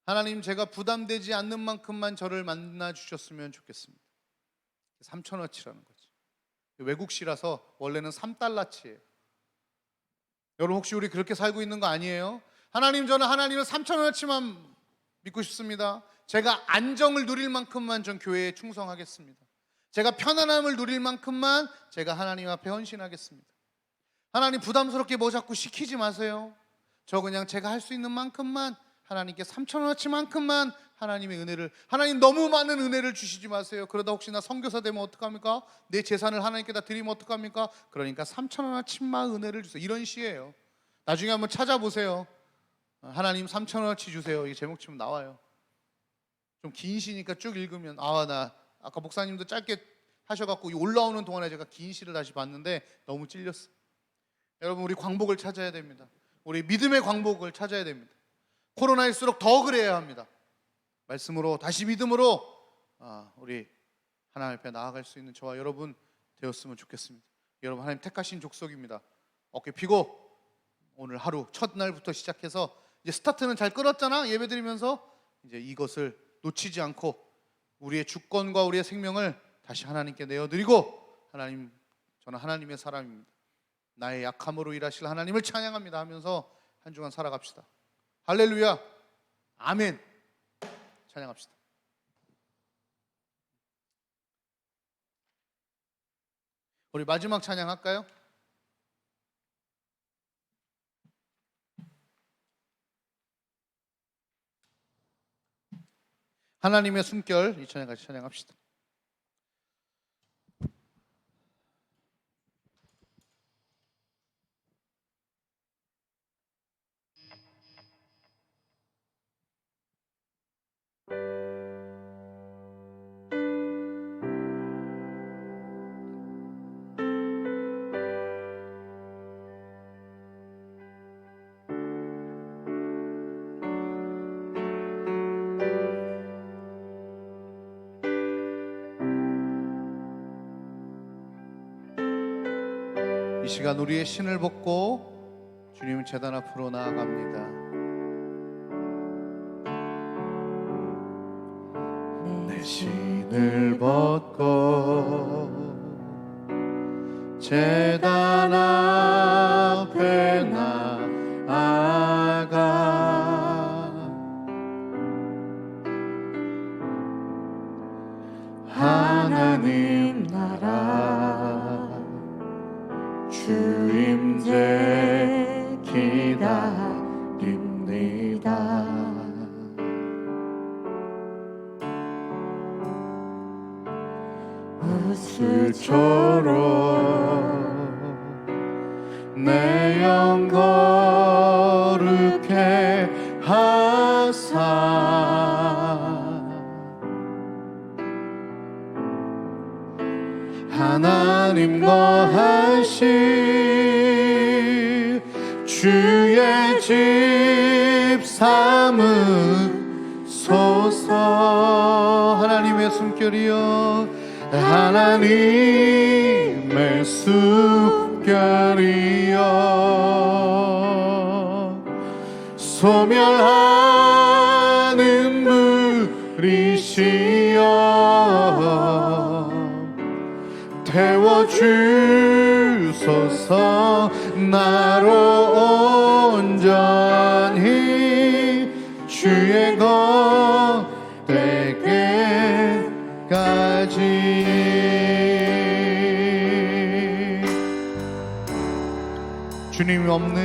하나님, 제가 부담되지 않는 만큼만 저를 만나 주셨으면 좋겠습니다. 3,000원치라는 거지. 외국시라서 원래는 3달러치예요. 여러분, 혹시 우리 그렇게 살고 있는 거 아니에요? 하나님, 저는 하나님을 3,000원어치만 믿고 싶습니다. 제가 안정을 누릴 만큼만 전 교회에 충성하겠습니다. 제가 편안함을 누릴 만큼만 제가 하나님 앞에 헌신하겠습니다. 하나님, 부담스럽게 뭐 자꾸 시키지 마세요. 저 그냥 제가 할 수 있는 만큼만 하나님께 3,000원어치만큼만 하나님의 은혜를, 하나님 너무 많은 은혜를 주시지 마세요. 그러다 혹시 나 선교사 되면 어떡합니까? 내 재산을 하나님께 다 드리면 어떡합니까? 그러니까 3,000원어치만 은혜를 주세요. 이런 시예요. 나중에 한번 찾아보세요. 하나님 3,000원어치 주세요. 이 제목 치면 나와요. 좀 긴 시니까 쭉 읽으면 나 아까 목사님도 짧게 하셔갖고 올라오는 동안에 제가 긴 시를 다시 봤는데 너무 찔렸어요. 여러분, 우리 광복을 찾아야 됩니다. 우리 믿음의 광복을 찾아야 됩니다. 코로나일수록 더 그래야 합니다. 말씀으로, 다시 믿음으로 우리 하나님 앞에 나아갈 수 있는 저와 여러분 되었으면 좋겠습니다. 여러분, 하나님 택하신 족속입니다. 어깨 펴고 오늘 하루 첫날부터 시작해서 이제 스타트는 잘 끌었잖아. 예배드리면서 이제 이것을 놓치지 않고 우리의 주권과 우리의 생명을 다시 하나님께 내어드리고, 하나님, 저는 하나님의 사람입니다. 나의 약함으로 일하실 하나님을 찬양합니다 하면서 한 주간 살아갑시다. 할렐루야, 아멘. 찬양합시다. 우리 마지막 찬양할까요? 하나님의 숨결, 이 찬양 같이 찬양합시다. 이 시간 우리의 신을 벗고 주님 제단 앞으로 나아갑니다. 내 신을 벗고 제단 앞에 나아가 하나님 나라 주 임재 기다립니다. 우수초록 내 영 거룩해 하사 하나님 거하실 주의 집 삼으소서. 하나님의 숨결이여 하나님의 숨결이여 소멸하는 물이시여 태워주소서. 나로 온전히 주의 것 되게까지. 주님이 없는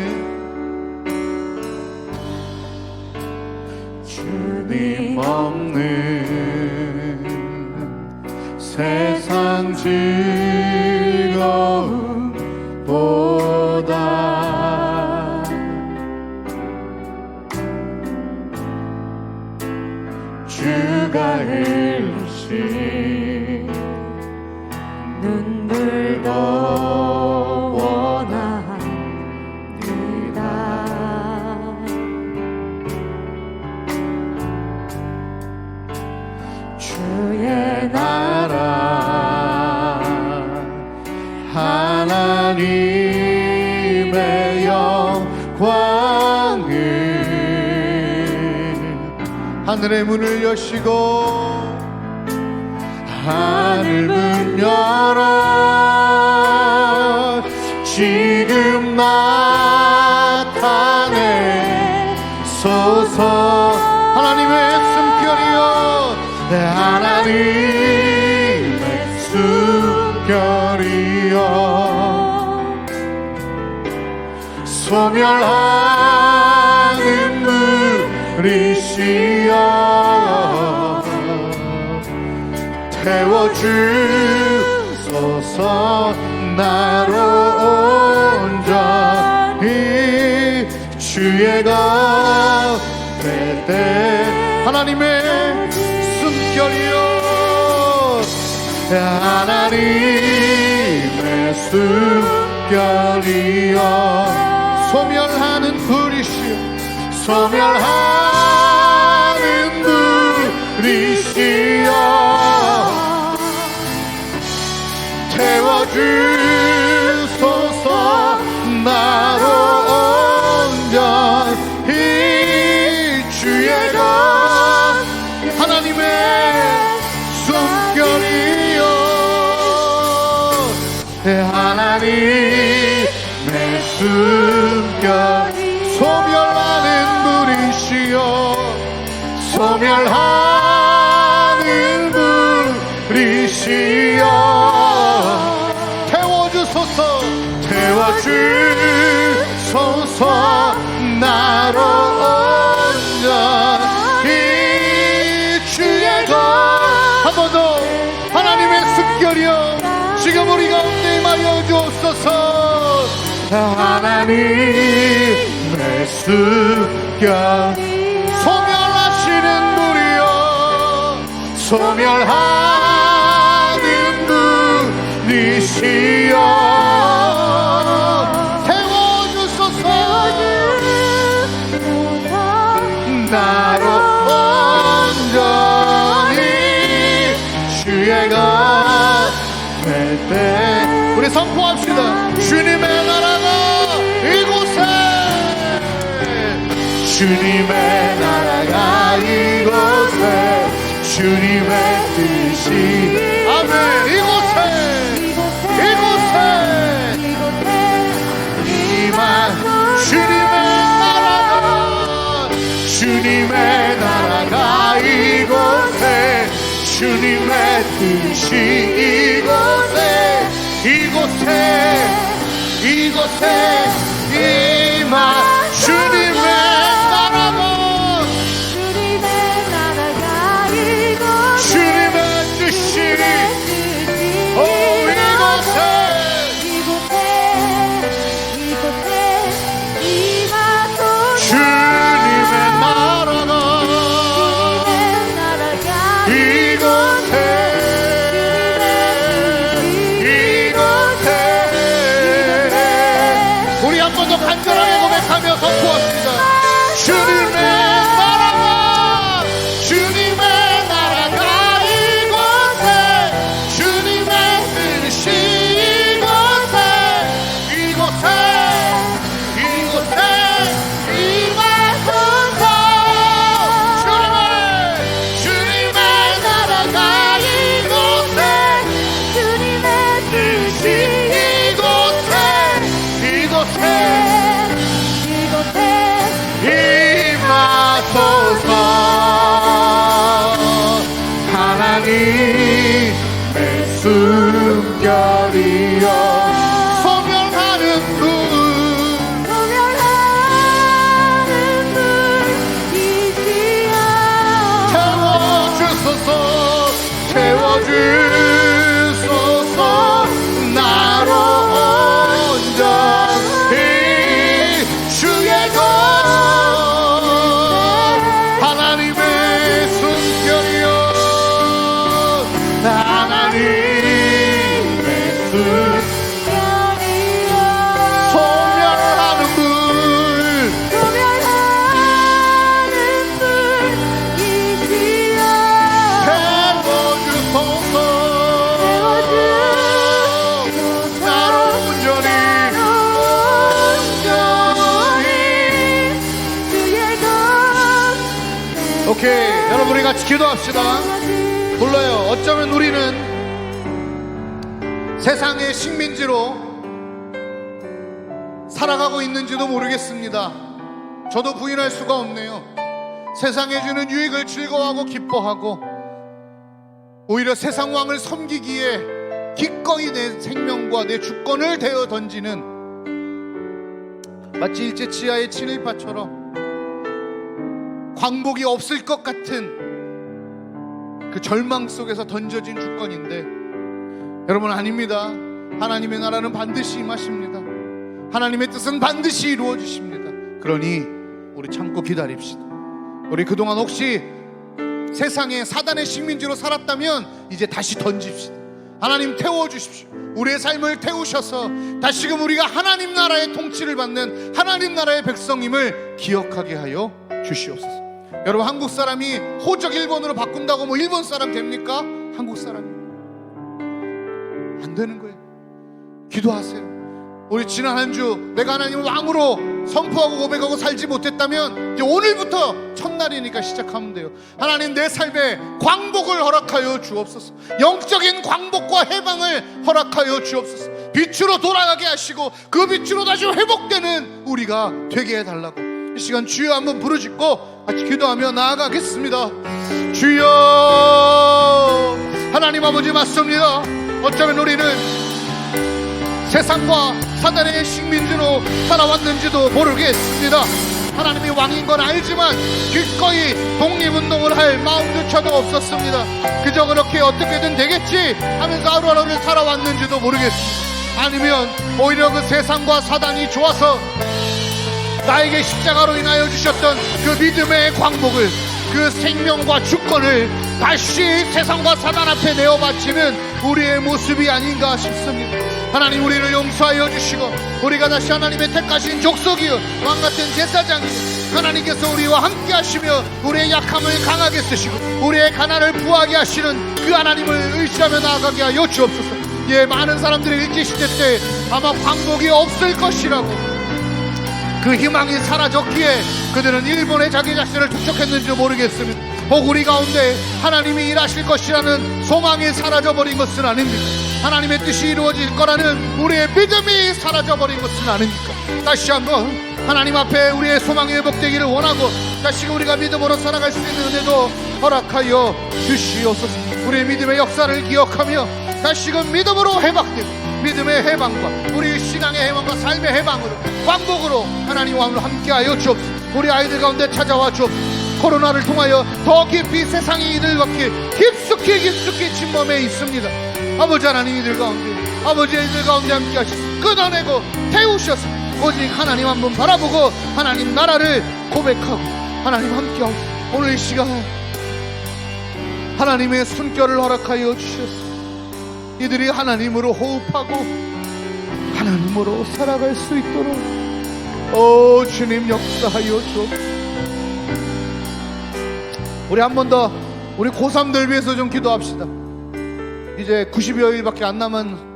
주님 없는 세상 즐거움보다 주가 흘리신 눈물도 원합니다. 주의 나라 하나님의 영광을 하늘의 문을 여시고 하늘 문 열어 지금 나타내소서. 하나님의 숨결이여 하나님의 숨결이여 소멸하는 물이시여 태워주소서. 나로 온전히 주의 것 되되 하나님의 숨결이여 하나님의 숨결이여 소멸하는 불이시여 소멸하는 불이시여 태워주소서. 나로 온전히 주의 것 하나님의 숨결이여 하나님의 숨결 소멸하는 불이시여 소멸하는 불이시여 태워주소서. 태워주소서. 나로 온전히 주의 것 한 번 더 하나님의 숨결이여 지금 우리 가운데 임하여 주옵소서. 하나님의 숨결 소멸하시는 불이여 소멸하는 불이시여 태워주소서. 나로 온전히 주의 것 될 때 우리 선포합시다. 주님의 나라가 이곳에, 주님의 나라가 이곳에, 주님의 뜻이 아멘. 이곳에 이만 주님의 나라가 이곳에, 주님의 뜻이 이곳에 이만 주님의 나라가 주님의 뜻이 간절하게 고백하며 선포합니다. 주님의 나라가 이곳에, 주님의 뜻이 이곳에 임하소서. 주님의 나라가 이곳에, 주님의 뜻이 이곳에 임하소서. 하나님의 숨결이여 소멸하는 불 채워주소서. 나로 온전히 주의 것 하나님의 숨결이여, 하나님의 숨결이여 소멸하는 불 채워주소서. 나로 온전히 오케이, 여러분 우리 같이 기도합시다. 몰라요, 어쩌면 우리는 세상의 식민지로 살아가고 있는지도 모르겠습니다. 저도 부인할 수가 없네요. 세상에 주는 유익을 즐거워하고 기뻐하고 오히려 세상 왕을 섬기기에 기꺼이 내 생명과 내 주권을 대어 던지는, 마치 일제 치하의 친일파처럼 광복이 없을 것 같은 그 절망 속에서 던져진 주권인데, 여러분 아닙니다. 하나님의 나라는 반드시 임하십니다. 하나님의 뜻은 반드시 이루어 주십니다. 그러니 우리 참고 기다립시다. 우리 그동안 혹시 세상에 사단의 식민지로 살았다면 이제 다시 던집시다. 하나님 태워주십시오. 우리의 삶을 태우셔서 다시금 우리가 하나님 나라의 통치를 받는 하나님 나라의 백성임을 기억하게 하여 주시옵소서. 여러분, 한국 사람이 호적 일본으로 바꾼다고 뭐 일본 사람 됩니까? 한국 사람이 안 되는 거예요. 기도하세요. 우리 지난 한 주 내가 하나님을 왕으로 선포하고 고백하고 살지 못했다면 이제 오늘부터 첫날이니까 시작하면 돼요. 하나님, 내 삶에 광복을 허락하여 주옵소서. 영적인 광복과 해방을 허락하여 주옵소서. 빛으로 돌아가게 하시고 그 빛으로 다시 회복되는 우리가 되게 해달라고 이 시간 주여 한번 부르짖고 같이 기도하며 나아가겠습니다. 주여, 하나님 아버지 맞습니다. 어쩌면 우리는 세상과 사단의 식민지로 살아왔는지도 모르겠습니다. 하나님이 왕인 건 알지만 기꺼이 독립운동을 할 마음조차도 없었습니다. 그저 그렇게 어떻게든 되겠지 하면서 하루하루를 살아왔는지도 모르겠습니다. 아니면 오히려 그 세상과 사단이 좋아서 나에게 십자가로 인하여 주셨던 그 믿음의 광복을, 그 생명과 주권을 다시 세상과 사단 앞에 내어 바치는 우리의 모습이 아닌가 싶습니다. 하나님, 우리를 용서하여 주시고 우리가 다시 하나님의 택하신 족속이요 왕같은 제사장이요 하나님께서 우리와 함께 하시며 우리의 약함을 강하게 쓰시고 우리의 가난을 부하게 하시는 그 하나님을 의지하며 나아가게 하여 주옵소서. 많은 사람들이 일제시대 때 아마 광복이 없을 것이라고 그 희망이 사라졌기에 그들은 일본에 자기 자신을 투척했는지 모르겠습니다. 혹 우리 가운데 하나님이 일하실 것이라는 소망이 사라져버린 것은 아닙니까? 하나님의 뜻이 이루어질 거라는 우리의 믿음이 사라져버린 것은 아닙니까? 다시 한번 하나님 앞에 우리의 소망이 회복되기를 원하고 다시금 우리가 믿음으로 살아갈 수 있는 은혜도 허락하여 주시옵소서. 우리의 믿음의 역사를 기억하며 다시금 믿음으로 회복되고 믿음의 해방과 우리 신앙의 해방과 삶의 해방으로 광복으로 하나님과 함께하여 주옵소서. 우리 아이들 가운데 찾아와 주옵소서. 코로나를 통하여 더 깊이 세상이 이들밖에 깊숙이 침범해 있습니다. 아버지 하나님 이들 가운데 아버지 이들 가운데 함께 하셔서 끊어내고 태우셔서 오직 하나님 한 분 바라보고 하나님 나라를 고백하고 하나님 함께하고 오늘 이 시간 하나님의 숨결을 허락하여 주셔서 이들이 하나님으로 호흡하고 하나님으로 살아갈 수 있도록 오 주님 역사하여 주옵소서. 우리 한 번 더 우리 고3들 위해서 좀 기도합시다. 이제 90여일밖에 안 남은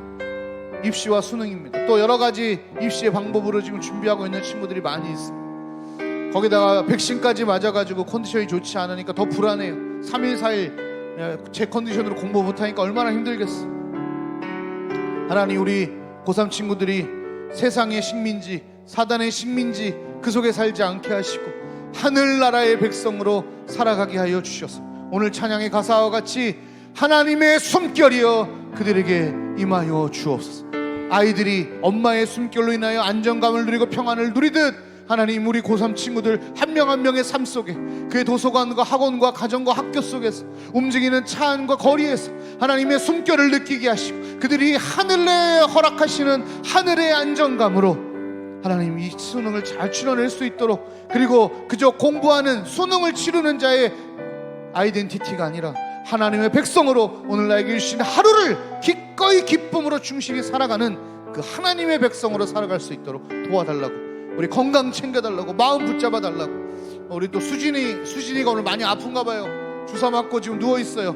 입시와 수능입니다. 또 여러 가지 입시의 방법으로 지금 준비하고 있는 친구들이 많이 있습니다. 거기다가 백신까지 맞아가지고 컨디션이 좋지 않으니까 더 불안해요. 3일 4일 제 컨디션으로 공부 못하니까 얼마나 힘들겠어. 하나님 우리 고3 친구들이 세상의 식민지 사단의 식민지 그 속에 살지 않게 하시고 하늘나라의 백성으로 살아가게 하여 주셔서 오늘 찬양의 가사와 같이 하나님의 숨결이여 그들에게 임하여 주옵소서. 아이들이 엄마의 숨결로 인하여 안정감을 누리고 평안을 누리듯 하나님 우리 고3 친구들 한 명 한 명의 삶 속에 그의 도서관과 학원과 가정과 학교 속에서 움직이는 차 안과 거리에서 하나님의 숨결을 느끼게 하시고 그들이 하늘에 허락하시는 하늘의 안정감으로 하나님 이 수능을 잘 치러낼 수 있도록 그리고 그저 공부하는 수능을 치르는 자의 아이덴티티가 아니라 하나님의 백성으로 오늘 나에게 주신 하루를 기꺼이 기쁨으로 충실히 살아가는 그 하나님의 백성으로 살아갈 수 있도록 도와달라고 우리 건강 챙겨달라고 마음 붙잡아 달라고 우리 또 수진이가 오늘 많이 아픈가 봐요. 주사 맞고 지금 누워있어요.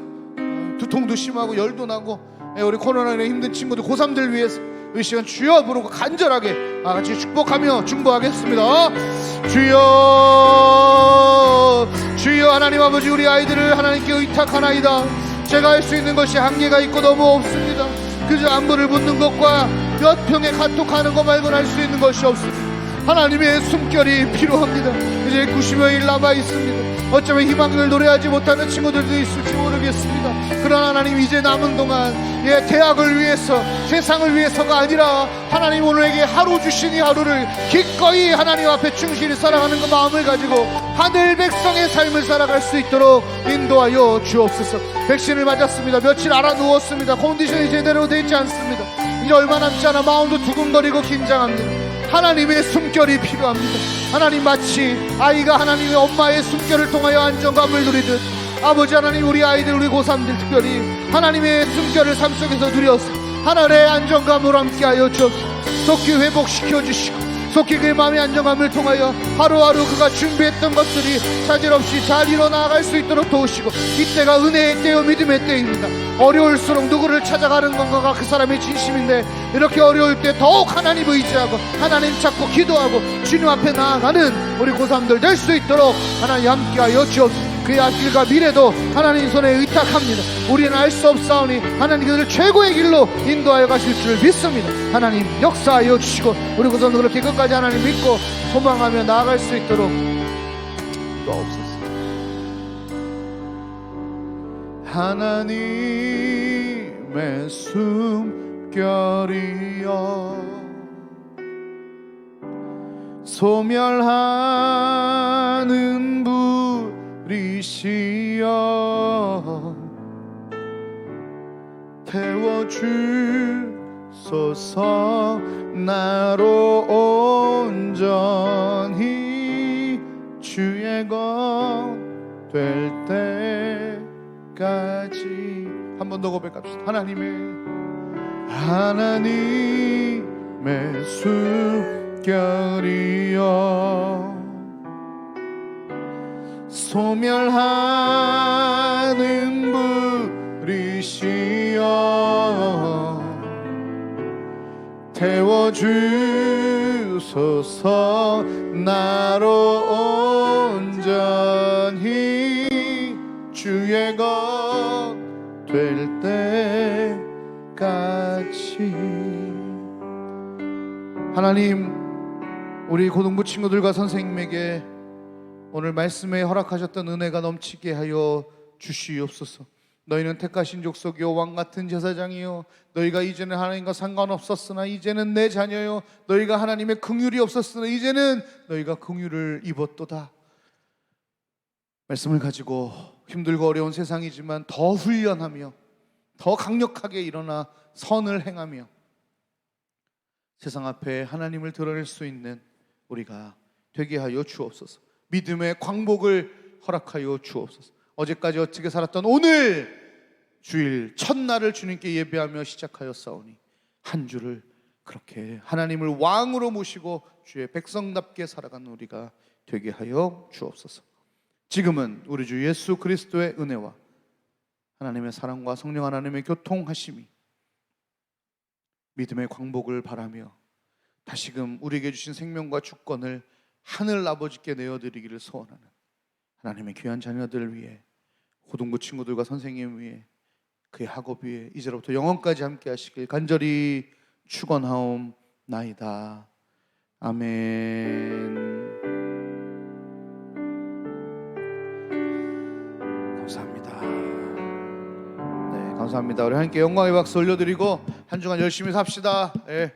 두통도 심하고 열도 나고 우리 코로나로 힘든 친구들 고3들 위해서 이 시간 주여 부르고 간절하게 같이 축복하며 중보하겠습니다. 주여 주여 하나님 아버지 우리 아이들을 하나님께 의탁하나이다. 제가 할 수 있는 것이 한계가 있고 너무 없습니다. 그저 안부를 묻는 것과 몇 평에 카톡하는 것 말고는 할 수 있는 것이 없습니다. 하나님의 숨결이 필요합니다. 이제 90여일 남아 있습니다. 어쩌면 희망을 노래하지 못하는 친구들도 있을지 모르겠습니다. 그러나 하나님 이제 남은 동안 대학을 위해서 세상을 위해서가 아니라 하나님 오늘에게 하루 주신 이 하루를 기꺼이 하나님 앞에 충실히 살아가는 그 마음을 가지고 하늘 백성의 삶을 살아갈 수 있도록 인도하여 주옵소서. 백신을 맞았습니다. 며칠 알아 누웠습니다. 컨디션이 제대로 되지 않습니다. 이제 얼마 남지 않아 마음도 두근거리고 긴장합니다. 하나님의 숨결이 필요합니다. 하나님 마치 아이가 하나님의 엄마의 숨결을 통하여 안정감을 누리듯 아버지 하나님 우리 아이들 우리 고3들 특별히 하나님의 숨결을 삶 속에서 누려서 하늘의 안정감으로 함께하여 주옵소서. 속히 회복시켜 주시고 속히 그의 마음의 안정감을 통하여 하루하루 그가 준비했던 것들이 차질 없이 잘 이뤄나갈 수 있도록 도우시고 이때가 은혜의 때요 믿음의 때입니다. 어려울수록 누구를 찾아가는 건가가 그 사람의 진심인데 이렇게 어려울 때 더욱 하나님 의지하고 하나님 찾고 기도하고 주님 앞에 나아가는 우리 고3들 될 수 있도록 하나님 함께하여 주옵소서. 그의 앞길과 미래도 하나님 손에 의탁합니다. 우리는 알 수 없사오니 하나님 그들을 최고의 길로 인도하여 가실 줄 믿습니다. 하나님 역사하여 주시고 우리 고3도 그렇게 끝까지 하나님 믿고 소망하며 나아갈 수 있도록 도옵소서. 하나님의 숨결이여 소멸하는 불이시여 태워주소서 나로 온전히 주의 것 될 때까지 한 번 더 고백합시다. 하나님의 숨결이여 소멸하는 불이시여 세워주소서. 나로 온전히 주의 것 될 때까지. 하나님, 우리 고등부 친구들과 선생님에게 오늘 말씀에 허락하셨던 은혜가 넘치게 하여 주시옵소서. 너희는 택하신 족속이요 왕같은 제사장이요, 너희가 이전에 하나님과 상관없었으나 이제는 내 자녀요, 너희가 하나님의 긍휼이 없었으나 이제는 너희가 긍휼을 입었도다. 말씀을 가지고 힘들고 어려운 세상이지만 더 훈련하며 더 강력하게 일어나 선을 행하며 세상 앞에 하나님을 드러낼 수 있는 우리가 되게 하여 주옵소서. 믿음의 광복을 허락하여 주옵소서. 어제까지 어떻게 살았던 오늘 주일 첫날을 주님께 예배하며 시작하였사오니 한 주를 그렇게 하나님을 왕으로 모시고 주의 백성답게 살아가는 우리가 되게 하여 주옵소서. 지금은 우리 주 예수 그리스도의 은혜와 하나님의 사랑과 성령 하나님의 교통하심이 믿음의 광복을 바라며 다시금 우리에게 주신 생명과 주권을 하늘 아버지께 내어드리기를 소원하는 하나님의 귀한 자녀들 위해, 고등부 친구들과 선생님 위해, 그의 학업 위해 이제로부터 영원까지 함께 하시길 간절히 축원하옵나이다. 아멘. 감사합니다. 네, 감사합니다. 우리 함께 영광의 박수 올려드리고 한 주간 열심히 삽시다. 예.